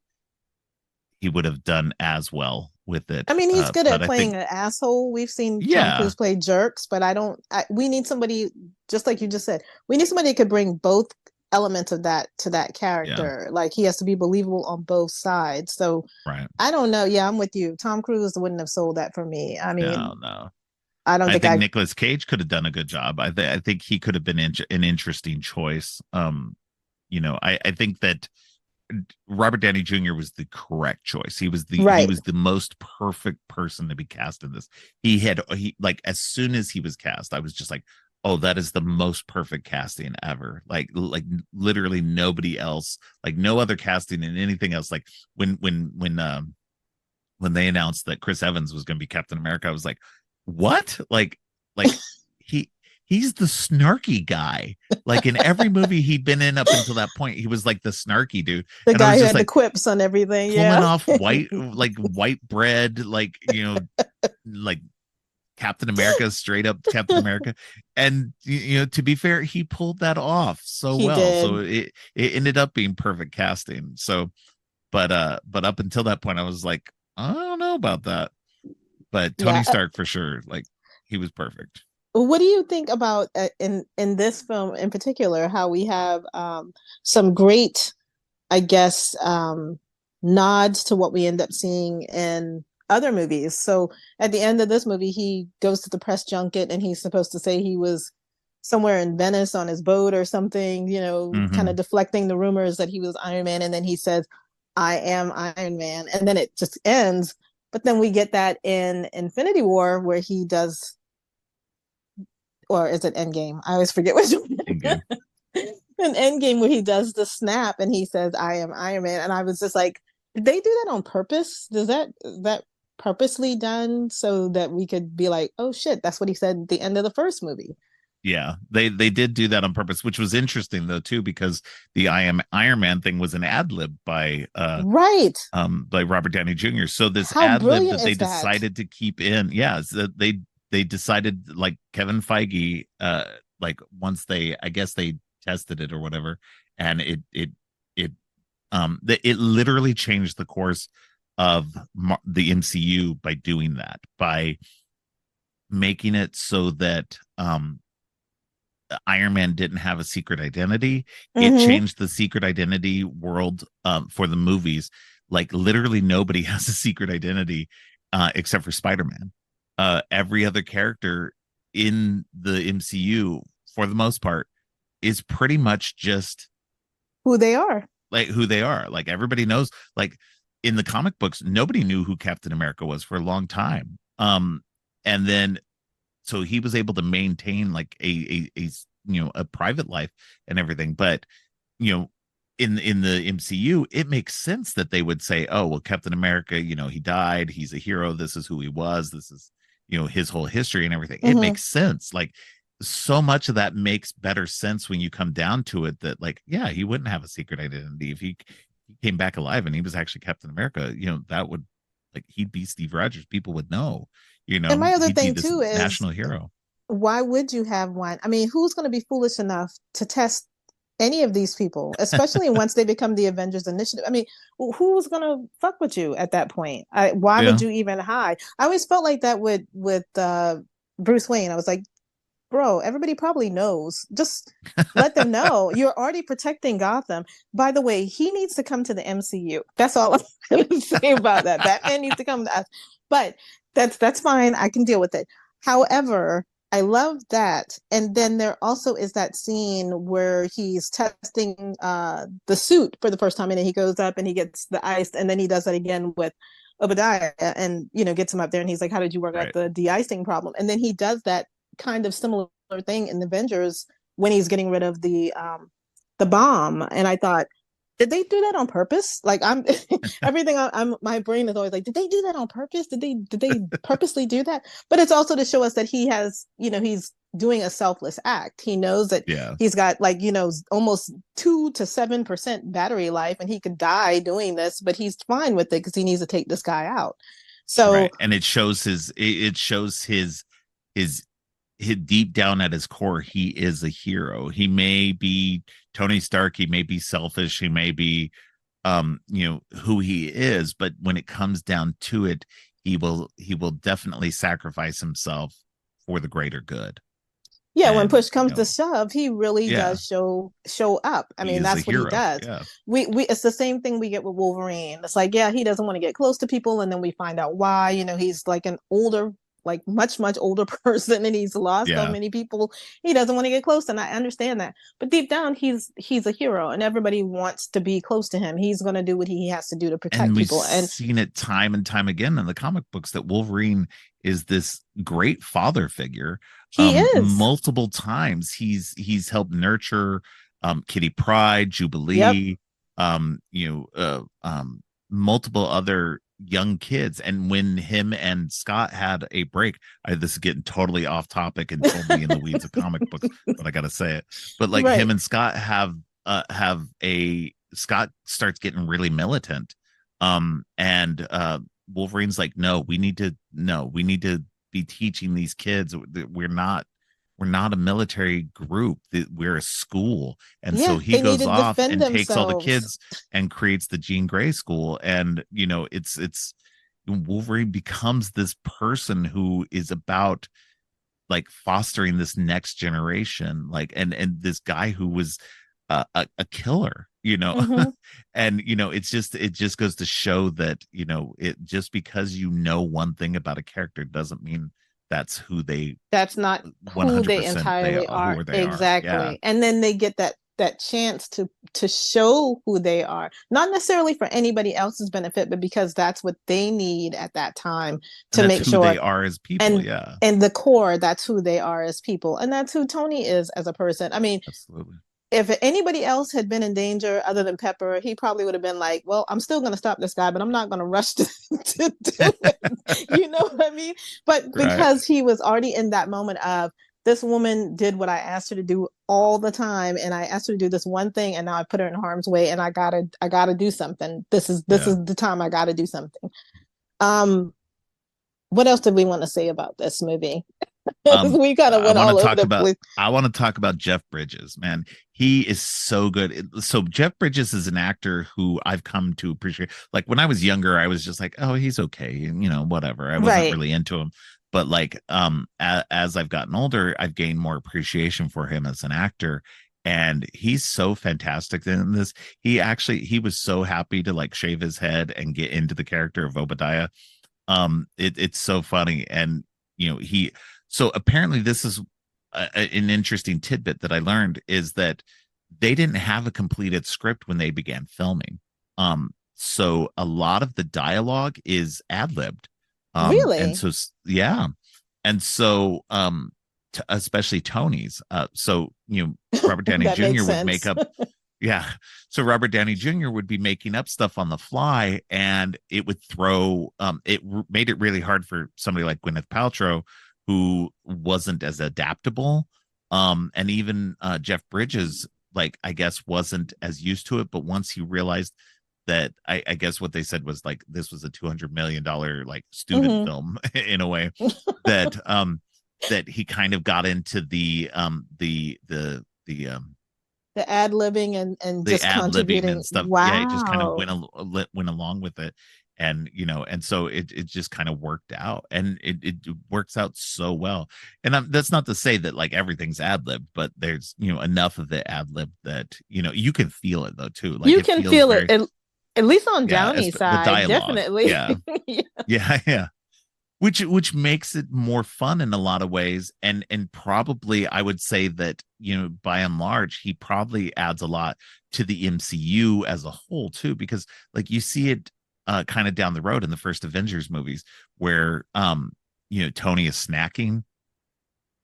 he would have done as well with I it. mean, he's good But at I playing think, an asshole. We've seen Tom yeah, Cruise play jerks, but I don't. We need somebody, just like you just said. We need somebody that could bring both elements of that to that yeah, character. Like he has to be believable on both sides. So right. I don't know. Yeah, I'm with you. Tom Cruise wouldn't have sold that for me. I No, mean, no. I don't I think think I. Nicolas Cage could have done a good job. I think he could have been an interesting choice. I think that Robert Downey Jr. was the correct choice. He Right. was the most perfect person to be cast in this. He like, as soon as he was cast, I was just like, oh, that is the most perfect casting ever. Like literally nobody else, like no other casting in anything else. Like when they announced that Chris Evans was going to be Captain America, I was like, what? Like he he's the snarky guy. Like in every movie he'd been in up until that point, he was like the snarky dude. The And I guy was who just had the like quips on everything. pulling Yeah. off white bread, like, like Captain America, straight up Captain America. And to be fair, he pulled that off so He well. So did. it ended up being perfect casting. So but up until that point, I was like, I don't know about that. But Tony Yeah. Stark for sure, like he was perfect. What do you think about in this film in particular? How we have some great, I guess, nods to what we end up seeing in other movies. So at the end of this movie, he goes to the press junket and he's supposed to say he was somewhere in Venice on his boat or something, kind of Mm-hmm. deflecting the rumors that he was Iron Man. And then he says, I am Iron Man. And then it just ends. But then we get that in Infinity War where he does, or is it Endgame? I always forget which one. Endgame. An Endgame where he does the snap and he says, I am Iron Man. And I was just like, did they do that on purpose? Is that purposely done so that we could be like, oh shit, that's what he said at the end of the first movie? Yeah, they did do that on purpose, which was interesting though too, because the Iron Man thing was an ad lib Right. by Robert Downey Jr. So this How ad lib brilliant that they is that? decided to keep in, yeah, so they decided, like Kevin Feige, like once I guess they tested it or whatever, and it it literally changed the course of the MCU by doing that, by making it so that Iron Man didn't have a secret identity. It Mm-hmm. changed the secret identity world for the movies. Like literally nobody has a secret identity except for Spider-Man. Every other character in the MCU, for the most part, is pretty much just Who they are. like who they are. Like everybody knows. Like in the comic books, nobody knew who Captain America was for a long time. And then so he was able to maintain like a a private life and everything. But you know, in the MCU, it makes sense that they would say, oh well, Captain America, he died, he's a hero, this is who he was, this is his whole history and everything. It Mm-hmm. makes sense. Like so much of that makes better sense when you come down to it, that like, yeah, he wouldn't have a secret identity if he came back alive and he was actually Captain America. That would, like, he'd be Steve Rogers, people would know. And my other He'd be thing this too is, national hero. why would you have one? I mean, who's going to be foolish enough to test any of these people, especially once they become the Avengers Initiative? I mean, who's going to fuck with you at that point? Why would Yeah. you even hide? I always felt like that with Bruce Wayne. I was like, bro, everybody probably knows. Just let them know. You're already protecting Gotham. By the way, he needs to come to the MCU. That's all I'm going to say about that. Batman needs to come to us. But that's fine. I can deal with it. However, I love that. And then there also is that scene where he's testing the suit for the first time, and then he goes up and he gets the ice, and then he does that again with Obadiah, and gets him up there, and he's like, how did you work out Right. the de-icing problem? And then he does that kind of similar thing in the Avengers when he's getting rid of the bomb. And I thought, did they do that on purpose? Like, I'm everything. I'm my brain is always like, did they do that on purpose? Did they purposely do that? But it's also to show us that he has, he's doing a selfless act. He knows that Yeah. he's got, like, almost 2 to 7% battery life, and he could die doing this, but he's fine with it because he needs to take this guy out. So Right. And it shows his deep down at his core, he is a hero. He may be Tony Stark, he may be selfish, he may be who he is, but when it comes down to it, he will definitely sacrifice himself for the greater good. yeah, when And push comes to shove, he really yeah, does show up. I he mean, is a that's what he hero. does. Yeah. We it's the same thing we get with Wolverine. It's like, yeah, he doesn't want to get close to people, and then we find out why. He's like an older, like much older person, and he's lost so Yeah. many people. He doesn't want to get close, and I understand that. But deep down, he's a hero, and everybody wants to be close to him. He's going to do what he has to do to protect And we've people. And seen it time and time again in the comic books that Wolverine is this great father figure. he is. Multiple times he's helped nurture Kitty Pryde, Yep. Jubilee, multiple other young kids. And when him and Scott had a break, this is getting totally off topic and totally in the weeds of comic books, but I gotta say it. But like Right. him and Scott have a Scott starts getting really militant. And Wolverine's like, no, we need to be teaching these kids that we're not a military group, that we're a school. And so Yeah, he they need goes to off defend and takes all the themselves. kids and creates the Jean Grey school. And it's Wolverine becomes this person who is about like fostering this next generation, like, and this guy who was a killer, Mm-hmm. and it just goes to show that it just because one thing about a character doesn't mean that's who they That's not who they 100% they entirely are, are. who they are. Yeah. Exactly. And then they get that chance to show who they are, not necessarily for anybody else's benefit, but because that's what they need at that time And to that's make who sure. they are as people. and Yeah. and the core, that's who they are as people, and that's who Tony is as a person. I mean, Absolutely. if anybody else had been in danger other than Pepper, he probably would have been like, well, I'm still going to stop this guy, but I'm not going to rush to do it. You know what I mean? But Right. because he was already in that moment of, this woman did what I asked her to do all the time, and I asked her to do this one thing, and now I put her in harm's way, and I gotta do something. This Yeah. is the time I gotta do something. Um, what else did we want to say about this movie? We kind of I went want to all over talk the about place. I want to talk about Jeff Bridges, man. He is so good. So Jeff Bridges is an actor who I've come to appreciate. Like when I was younger, I was just like, oh, he's okay, and whatever. I wasn't Right. really into him. But like as I've gotten older, I've gained more appreciation for him as an actor. And he's so fantastic in this. He was so happy to like shave his head and get into the character of Obadiah. It's so funny. And he so apparently this is an interesting tidbit that I learned is that they didn't have a completed script when they began filming. So a lot of the dialogue is ad-libbed. And Really? so yeah. And so especially Tony's. So Robert Downey That makes Jr. would make sense. up yeah. So Robert Downey Jr. would be making up stuff on the fly, and it would throw made it really hard for somebody like Gwyneth Paltrow, who wasn't as adaptable. And even Jeff Bridges, like I guess, wasn't as used to it. But once he realized that, I guess what they said was like this was a $200 million like student Hmm. film in a way that that he kind of got into The ad libbing and the just ad libbing contributing. and stuff. Yeah, it just kind of Wow. went along with it, and and so it just kind of worked out, and it works out so well. And that's not to say that like everything's ad lib, but there's enough of the ad lib that you can feel it though too. Like You it can feels feel it, very at least on yeah, Downey's the side, dialogue. definitely. Yeah, Yeah. yeah, yeah. Which makes it more fun in a lot of ways, and probably I would say that by and large he probably adds a lot to the MCU as a whole too, because like you see it kind of down the road in the first Avengers movies where Tony is snacking.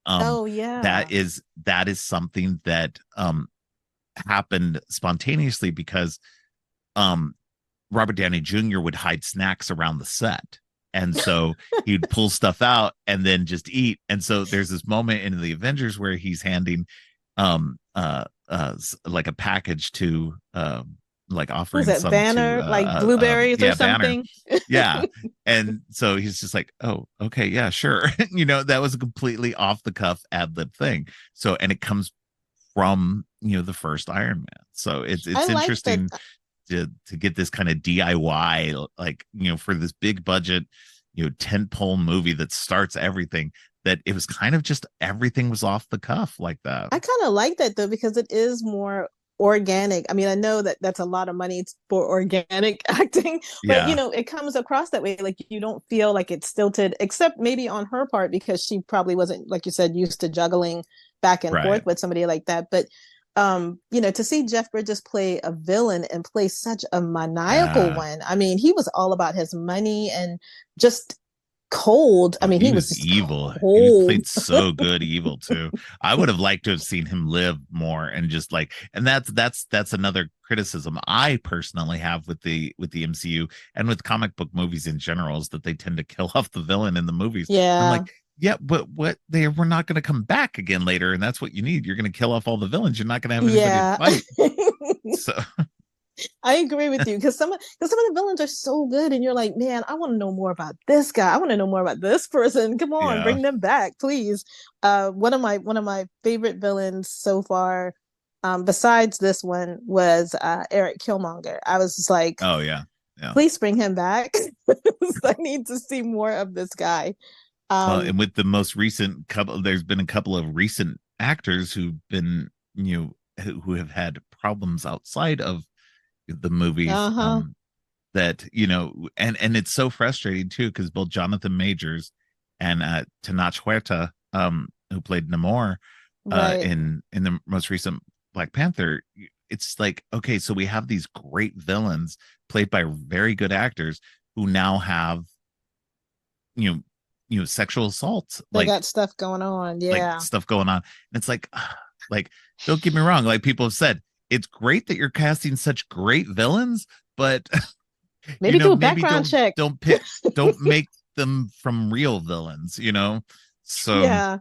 Oh That yeah. is something that happened spontaneously because um Robert Downey Jr. would hide snacks around the set. And so he'd pull stuff out and then just eat. And so there's this moment in the Avengers where he's handing like a package to like Was offering it some to Banner, like blueberries or yeah, Banner. something? Yeah. And so he's just like, oh, okay, yeah, sure. That was a completely off the cuff ad lib thing. So and it comes from the first Iron Man. So I it's like that. interesting to get this kind of DIY, like for this big budget, tentpole movie that starts everything. That it was kind of just everything was off the cuff like that. I kind of like that though because it is more organic. I mean, I know that that's a lot of money for organic acting, but Yeah, it comes across that way. Like you don't feel like it's stilted, except maybe on her part because she probably wasn't, like you said, used to juggling back and right. forth with somebody like that. But to see Jeff Bridges play a villain and play such a maniacal Yeah. one. I mean, he was all about his money and just cold. I Oh, mean, he he was was just evil. He was cold. played so good evil too. I would have liked to have seen him live more and just like, and that's another criticism I personally have with the MCU and with comic book movies in general is that they tend to kill off the villain in the movies. And I'm Yeah. like, yeah, but what they were not going to come back again later, and that's what you need. You're going to kill off all the villains. You're not going to have anybody to Yeah. fight. So I agree with you because some of the villains are so good, and you're like, man, I want to know more about this guy. I want to know more about this person. Come on, yeah. bring them back, please. One of my favorite villains so far, besides this one, was Eric Killmonger. I was just like, Oh yeah. Yeah. please bring him back. I need to see more of this guy. Well, Um, and with the most recent couple, there's been a couple of recent actors who've been, who have had problems outside of the movies. uh-huh, That and it's so frustrating too because both Jonathan Majors and Tenoch Huerta, who played Namor, right. in the most recent Black Panther, it's like okay, so we have these great villains played by very good actors who now have you know sexual assaults They got stuff going on. like Yeah. stuff going on, and it's like don't get me wrong, like people have said, it's great that you're casting such great villains, but Maybe do a maybe background check. don't make them from real villains. So Yeah.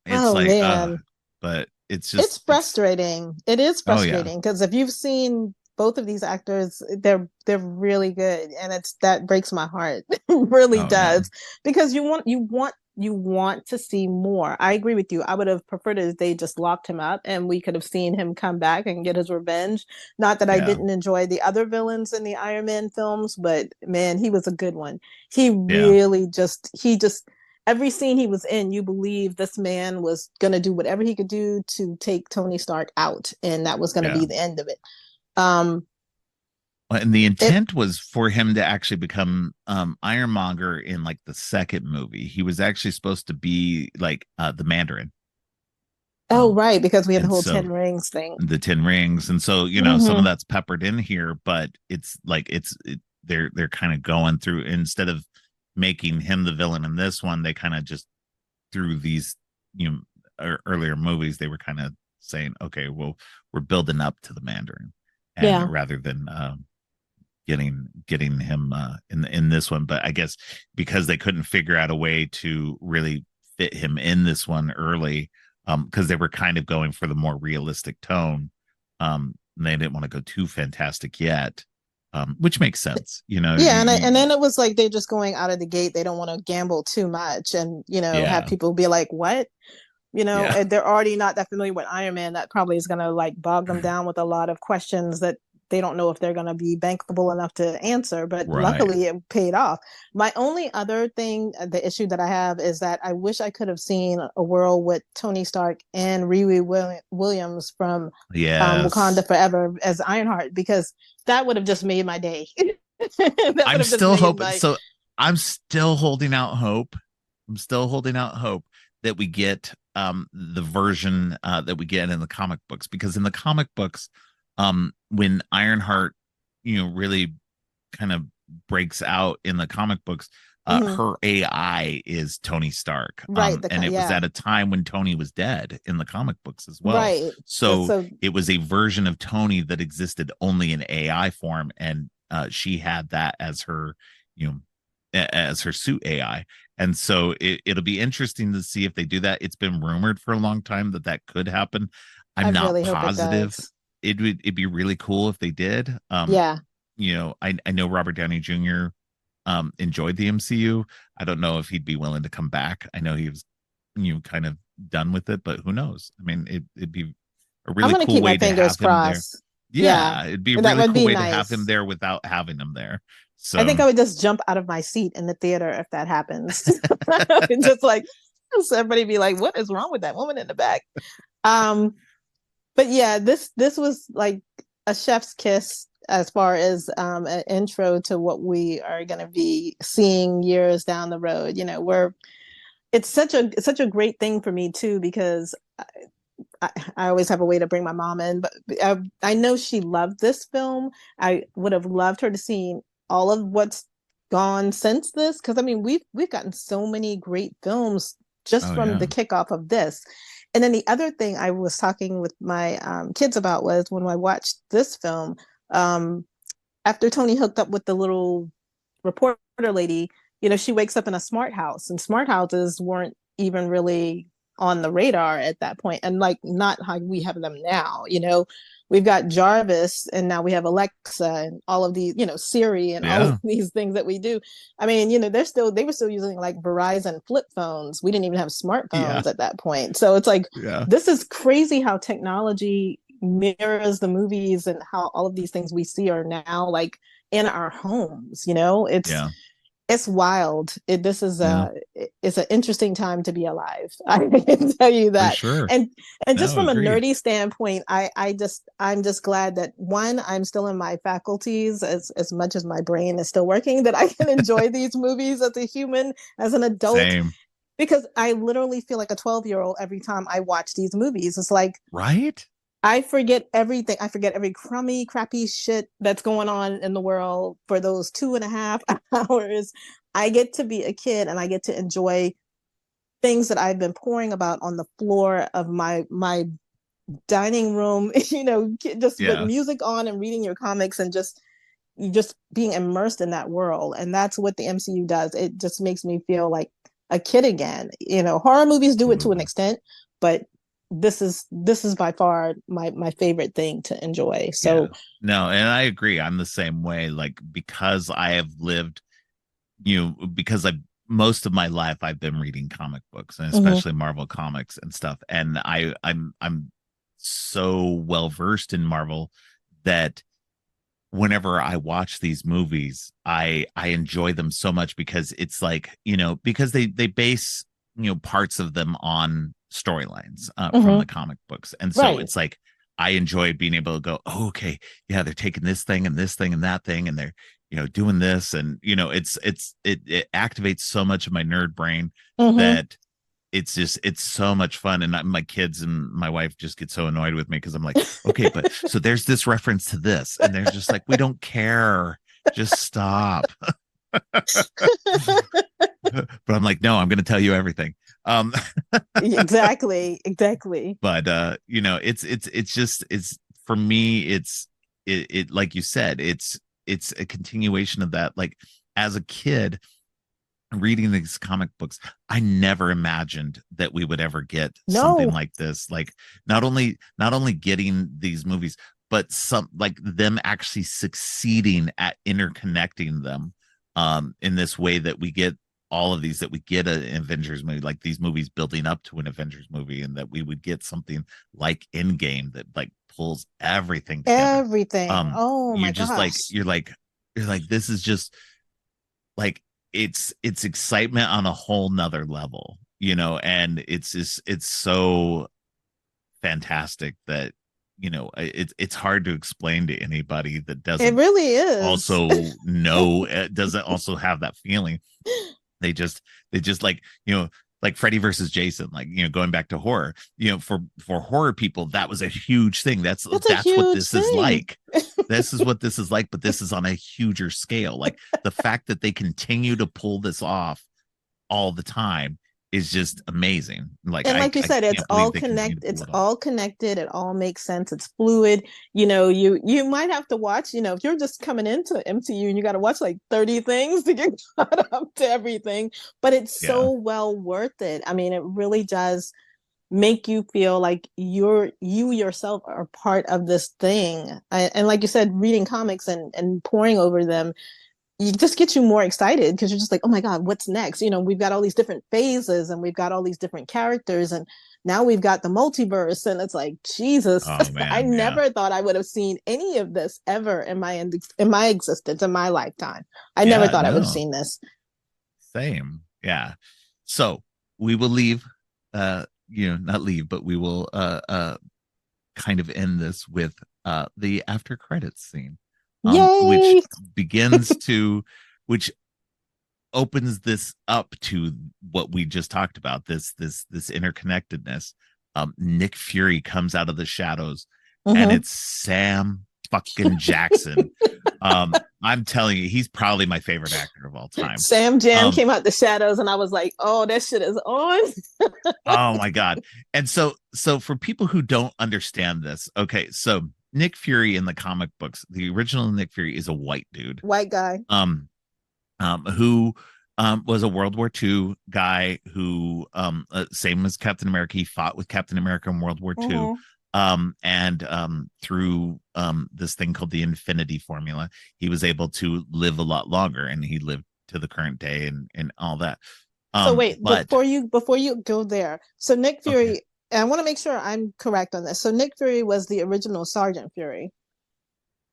It's Oh like, man, but it's it's just, it's, frustrating. It is oh yeah, frustrating because if you've seen both of these actors, they're really good, and it's that breaks my heart. It really oh yeah, does because you want to see more. I agree with you. I would have preferred if they just locked him up and we could have seen him come back and get his revenge. Not that I yeah, didn't enjoy the other villains in the Iron Man films, but man, he was a good one. yeah, He just every scene he was in, you believe this man was going to do whatever he could do to take Tony Stark out, and that was going to yeah. be the end of it. Um, Well, and the it intent was for him to actually become Ironmonger in like the second movie. He was actually supposed to be like the Mandarin. oh Um, right, because we had the and whole so 10 rings thing. the 10 rings, and so some of Mm-hmm. that's peppered in here, but it's like they're kind of going through, instead of making him the villain in this one, they kind of just through these you know earlier movies, they were kind of saying, okay, well, we're building up to the Mandarin, and Yeah, rather than getting him in this one. But I guess because they couldn't figure out a way to really fit him in this one early, because they were kind of going for the more realistic tone, they didn't want to go too fantastic yet, which makes sense, yeah, and then it was like they're just going out of the gate. They don't want to gamble too much, and have yeah, people be like, "What?" yeah, And they're already not that familiar with Iron Man. That probably is going to like bog them down with a lot of questions that they don't know if they're going to be bankable enough to answer. But right, luckily, it paid off. My only other thing, the issue that I have is that I wish I could have seen a world with Tony Stark and Riri Williams from yes. Wakanda Forever as Ironheart, because that would have just made my day. That would I'm have just still made hoping. my. So I'm still holding out hope. I'm still holding out hope that we get the version that we get in the comic books, because in the comic books, when Ironheart, really kind of breaks out in the comic books, Mhm. her AI is Tony Stark. Right. And it was Yeah. at a time when Tony was dead in the comic books as well. Right. So So it was a version of Tony that existed only in AI form, and she had that as her, you know, as her suit AI. And so it'll be interesting to see if they do that. It's been rumored for a long time that that could happen. I I'm not really hope it positive. does. It'd be really cool if they did. Yeah, I know Robert Downey Jr. Enjoyed the MCU. I don't know if he'd be willing to come back. I know he was, kind of done with it, but who knows? I mean, it'd be a I'm really gonna cool keep my way to fingers have him there. crossed. Yeah, Yeah, it'd be a that really would cool be way to have him nice. there without having him there. I So think I would just jump out of my seat in the theater if that happens. Just like so everybody be like, "What is wrong with that woman in the back?" Um, but yeah, this was like a chef's kiss as far as an intro to what we are going to be seeing years down the road. We're it's such a great thing for me too, because I always have a way to bring my mom in, but I know she loved this film. I would have loved her to see all of what's gone since this, because I mean we've gotten so many great films just oh from yeah. the kickoff of this. And then the other thing I was talking with my kids about was when I watched this film, um, after Tony hooked up with the little reporter lady, she wakes up in a smart house, and smart houses weren't even really on the radar at that point, and like not how we have them now. We've got Jarvis, and now we have Alexa, and all of these, Siri, and all of Yeah. these things that we do. I mean, they were still using like Verizon flip phones. We didn't even have Yeah. smartphones at that point. So it's like Yeah. this is crazy how technology mirrors the movies, and how all of these things we see are now like in our homes. Yeah. It's wild. This is Yeah. it's an interesting time to be alive. I can tell you For that. sure. And just No, from a agreed. nerdy standpoint, I'm just glad that one, I'm still in my faculties as much as my brain is still working, that I can enjoy these movies as a human, as an adult, Same. because I literally feel like a 12-year-old every time I watch these movies. It's like Right? I forget everything. I forget every crummy, crappy shit that's going on in the world for those 2.5 hours. I get to be a kid, and I get to enjoy things that I've been pouring about on the floor of my dining room, just with Yeah. music on and reading your comics, and just being immersed in that world. And that's what the MCU does. It just makes me feel like a kid again. Horror movies do it to an Absolutely. extent, but this is by far my favorite thing to enjoy. Yeah. So No, and I agree. I'm the same way. Like, because I have lived, because I most of my life I've been reading comic books, and mhm. especially Marvel comics and stuff. And I'm so well versed in Marvel that whenever I watch these movies, I enjoy them so much, because it's like, because they base, parts of them on storylines from Mhm. the comic books. And so Right. it's like I enjoy being able to go, oh, okay, yeah, they're taking this thing and this thing and that thing, and they're, doing this, and it activates so much of my nerd brain Mhm. that it's so much fun. And my kids and my wife just get so annoyed with me, because I'm like, okay, but so there's this reference to this, and they're just like, we don't care, just stop. But I'm like, no, I'm going to tell you everything. um Exactly. Exactly. but it's just, it's for me, it like you said, it's a continuation of that. Like, as a kid reading these comic books, I never imagined that we would ever get something No. like this. Like, not only getting these movies, but some, like, them actually succeeding at interconnecting them in this way, that we get all of these, that we get an Avengers movie, like these movies building up to an Avengers movie, and that we would get something like Endgame that, like, pulls everything together. Everything. Oh You're my just like, gosh. this is just like, it's excitement on a whole nother level, and it's just, it's so fantastic that, it's hard to explain to anybody that It doesn't really is. also doesn't also have that feeling. They just like Freddy versus Jason, like, going back to horror, for horror people, that was a huge thing. that's That's a that's what huge this is thing. like. This is what this is like, but this is on a huger scale. Like, the fact that they continue to pull this off all the time is just amazing. Like, And I like you said, it's can't believe all they continue to it's pull it off. all connected. It all makes sense. It's fluid. You might have to watch, if you're just coming into MCU and you got to watch like 30 things to get caught up to everything, but it's Yeah. so well worth it. I mean, it really does make you feel like you yourself are part of this thing. And like you said, reading comics and poring over them, you just get you more excited because you're just like, oh my God, what's next? We've got all these different phases and we've got all these different characters, and now we've got the multiverse, and it's like, Jesus, Oh I man, yeah. never thought I would have seen any of this ever in my existence, in my lifetime. I never Yeah, thought I would have no. seen this. Same. Yeah. So we will leave, not leave, but we will kind of end this with the after credits scene, which Yay. begins to, which opens this up to what we just talked about, this interconnectedness. Nick Fury comes out of the shadows, and Mm-hmm. it's Sam fucking Jackson. I'm telling you, he's probably my favorite actor of all time. Sam Jam um came out the shadows, and I was like, oh, that shit is on. oh my god. And so for people who don't understand this, okay, so Nick Fury in the comic books, the original Nick Fury, is a white dude, White guy. um who was a World War II guy, who same as Captain America, he fought with Captain America in World War II. Mm-hmm. And through this thing called the Infinity Formula, he was able to live a lot longer, and he lived to the current day, and all that. So wait, But before you go there, so Nick okay. Fury, and I want to make sure I'm correct on this. So Nick Fury was the original Sergeant Fury.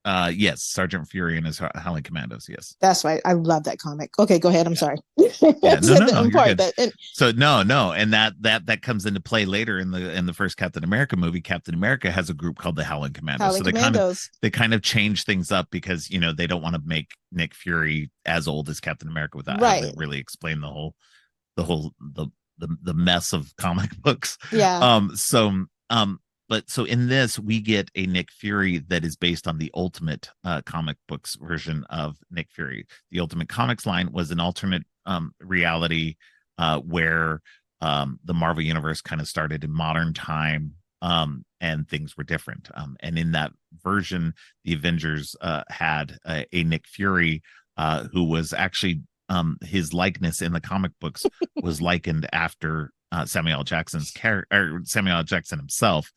Yes, Sergeant Fury and his Howling Commandos. Yes. That's right. I love that comic. Okay, go ahead. I'm Yeah. sorry. Yeah. I No, said no, the no. You're part good. that and So no, and that comes into play later in the first Captain America movie. Captain America has a group called the Howling Commandos. Howling So Commandos. they kind of change things up, because they don't want to make Nick Fury as old as Captain America without having Right. to really explain the mess of comic books. Yeah. But so in this, we get a Nick Fury that is based on the Ultimate comic books version of Nick Fury. The Ultimate Comics line was an alternate reality where the Marvel Universe kind of started in modern time, and things were different. And in that version, the Avengers had a Nick Fury who was actually his likeness in the comic books was likened after Samuel L. Jackson's character, or Samuel L. Jackson himself,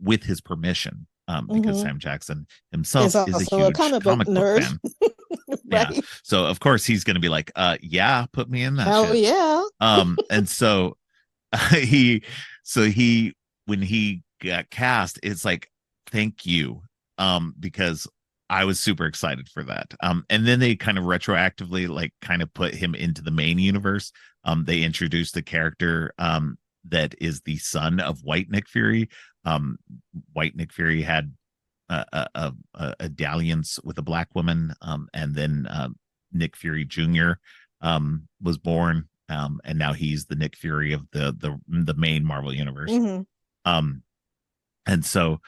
with his permission, because Sam Jackson himself Is is a also a huge comic book comic book nerd. fan. Yeah. Right. So of course he's going to be like, yeah, put me in that Hell shit. yeah. And so he, so he, when he got cast, it's like, thank you. Because I was super excited for that. And then they kind of retroactively like kind of put him into the main universe. They introduced a character that is the son of White Nick Fury. White Nick Fury had a dalliance with a black woman, and then Nick Fury Jr. Was born, and now he's the Nick Fury of the main Marvel universe. And so,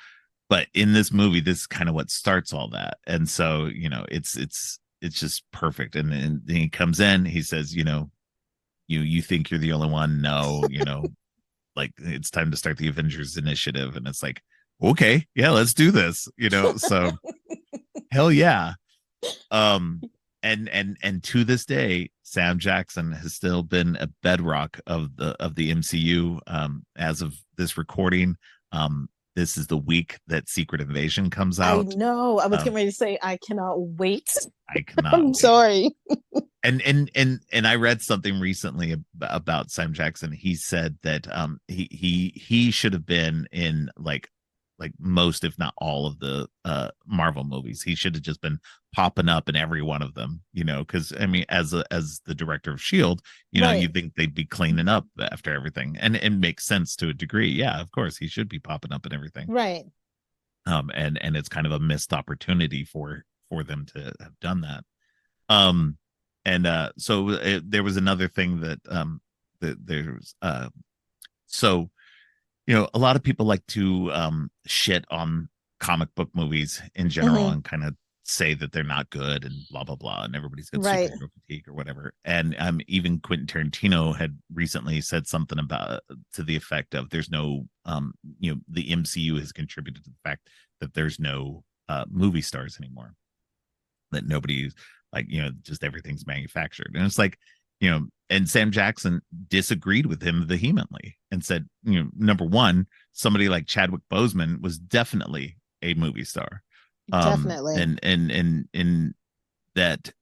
but in this movie, this is kind of what starts all that. And so, it's just perfect. And then he comes in, he says, you think you're the only one? No, like it's time to start the Avengers Initiative. And it's like, okay, yeah, let's do this, so hell yeah. And to this day, Sam Jackson has still been a bedrock of the MCU. As of this recording, this is the week that Secret Invasion comes out. I know. I was getting ready to say I cannot wait. I cannot. I'm sorry. And I read something recently about Sam Jackson. He said that he should have been in like most, if not all, of the Marvel movies. He should have just been popping up in every one of them, because I mean, as the director of S.H.I.E.L.D., Right. you think they'd be cleaning up after everything, and it makes sense to a degree. Yeah, of course he should be popping up in everything. Right. And it's kind of a missed opportunity for them to have done that. So there was another thing that there's so a lot of people like to shit on comic book movies in general and kind of say that they're not good and blah blah blah, and everybody's got Right. superhero fatigue or whatever. And even Quentin Tarantino had recently said something about to the effect of there's no the MCU has contributed to the fact that there's no movie stars anymore, that nobody like just everything's manufactured. And it's like, and Sam Jackson disagreed with him vehemently and said, number one, somebody like Chadwick Boseman was definitely a movie star. Definitely. And that,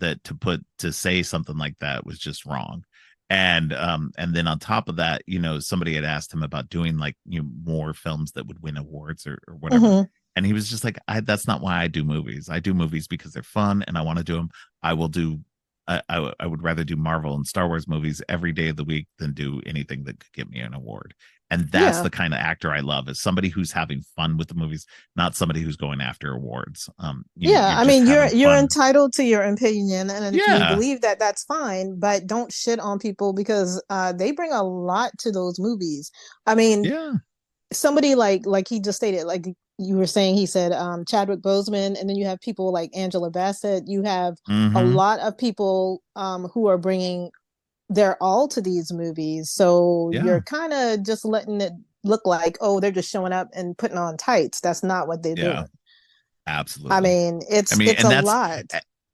that to say something like that was just wrong. And then on top of that, somebody had asked him about doing like, more films that would win awards or whatever. And he was just like, that's not why I do movies. I do movies because they're fun and I want to do them. I will do I would rather do Marvel and Star Wars movies every day of the week than do anything that could get me an award. And that's the kind of actor I love, is somebody who's having fun with the movies, not somebody who's going after awards. You're entitled to your opinion, and if you believe that, that's fine, but don't shit on people because they bring a lot to those movies. I mean, somebody like he just stated, like you were saying, he said Chadwick Boseman, and then you have people like Angela Bassett. You have a lot of people who are bringing their all to these movies. So you're kind of just letting it look like, oh, they're just showing up and putting on tights. That's not what they're doing. Absolutely. I mean, it's a lot.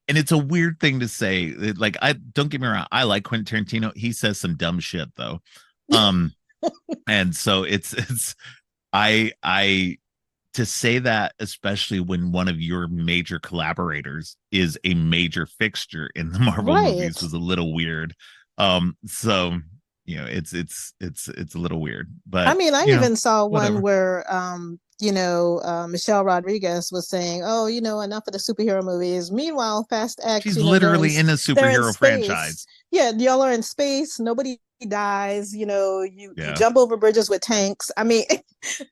And it's a weird thing to say. Like, I don't get me wrong, I like Quentin Tarantino. He says some dumb shit though. And so it's I to say that, especially when one of your major collaborators is a major fixture in the Marvel movies, was a little weird. So it's a little weird. But I mean, I even saw one where Michelle Rodriguez was saying, oh, enough of the superhero movies. Meanwhile, Fast X, she's literally in a superhero franchise. Yeah, y'all are in space. Nobody dies. You jump over bridges with tanks. I mean,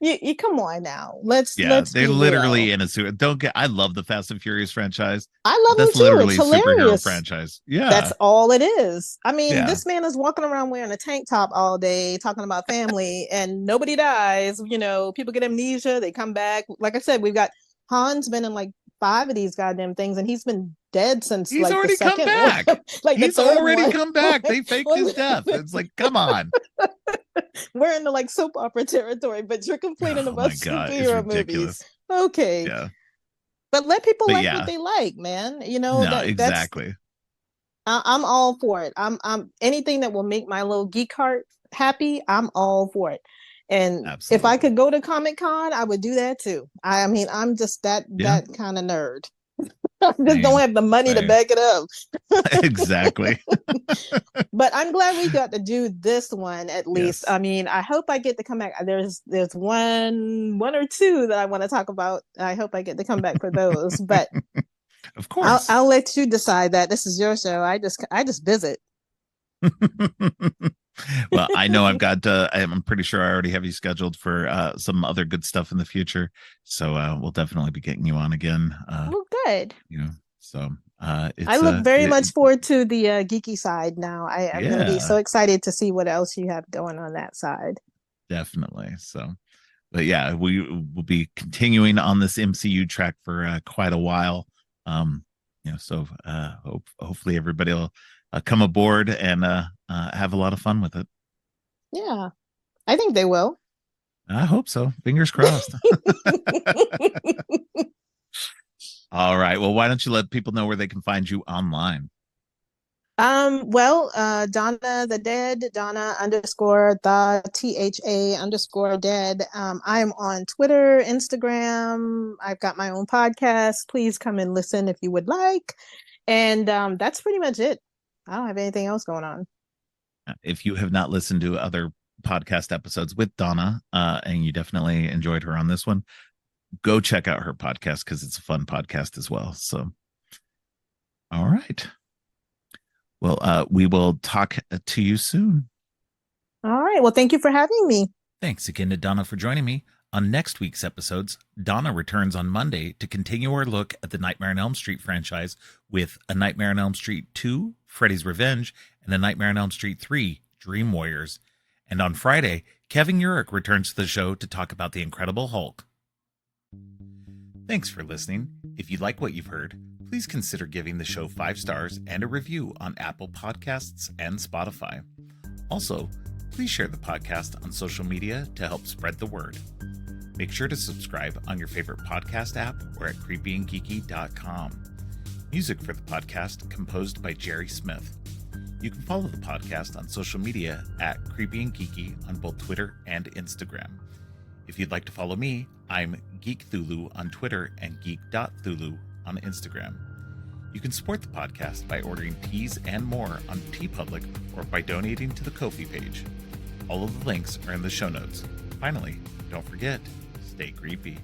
you come on now. Let's they're literally real. in a suit. I love the Fast and Furious franchise. I love them too. Literally it's hilarious. Superhero franchise. Yeah, that's all it is. I mean, this man is walking around wearing a tank top all day, talking about family, and nobody dies. People get amnesia. They come back. Like I said, we've got Han's been in like 5 of these goddamn things, and he's been dead since he's like already the second come back. Like he's already come back. They faked his death. It's like, come on. We're in the like soap opera territory, but you're complaining about superhero movies. Okay. Yeah. But let people like what they like, man. Exactly. I'm all for it. I'm anything that will make my little geek heart happy. I'm all for it. And if I Absolutely. could go to Comic Con, I would do that too. I mean, I'm just Yeah. that kind of nerd. I just don't Same. have the money to Same. back it up. Exactly. But I'm glad we got to do this one at least. Yes. I mean, I hope I get to come back. There's one or two that I want to talk about. I hope I get to come back for those. But Of I'll course. I'll let you decide that. This is your show. I just visit. Well, I know I'm pretty sure I already have you scheduled for some other good stuff in the future. So we'll definitely be getting you on again. Well, good. You know, so I it's look very much forward to the geeky side now. I'm going to be yeah, so excited to see what else you have going on that side. definitely. So but yeah, we will be continuing on this MCU track for quite a while. Um, so hopefully everybody will come aboard and have a lot of fun with it. Yeah, I think they will. I hope so. Fingers crossed. All right. Well, why don't you let people know where they can find you online? Donna the Dead, Donna underscore the THA underscore dead. I'm on Twitter, Instagram. I've got my own podcast. Please come and listen if you would like. And that's pretty much it. I don't have anything else going on. If you have not listened to other podcast episodes with Donna, and you definitely enjoyed her on this one, go check out her podcast because it's a fun podcast as well. So, all right. Well, we will talk to you soon. All right. Well, thank you for having me. Thanks again to Donna for joining me. On next week's episodes, Donna returns on Monday to continue our look at the Nightmare on Elm Street franchise with A Nightmare on Elm Street 2, Freddy's Revenge, and A Nightmare on Elm Street 3, Dream Warriors. And on Friday, Kevin Urich returns to the show to talk about The Incredible Hulk. Thanks for listening. If you like what you've heard, please consider giving the show 5 stars and a review on Apple Podcasts and Spotify. Also, please share the podcast on social media to help spread the word. Make sure to subscribe on your favorite podcast app or at creepyandgeeky.com. Music for the podcast composed by Jerry Smith. You can follow the podcast on social media at Creepy and Geeky on both Twitter and Instagram. If you'd like to follow me, I'm Geek Thulu on Twitter and geek.thulu on Instagram. You can support the podcast by ordering teas and more on TeePublic or by donating to the Ko-fi page. All of the links are in the show notes. Finally, don't forget, stay creepy.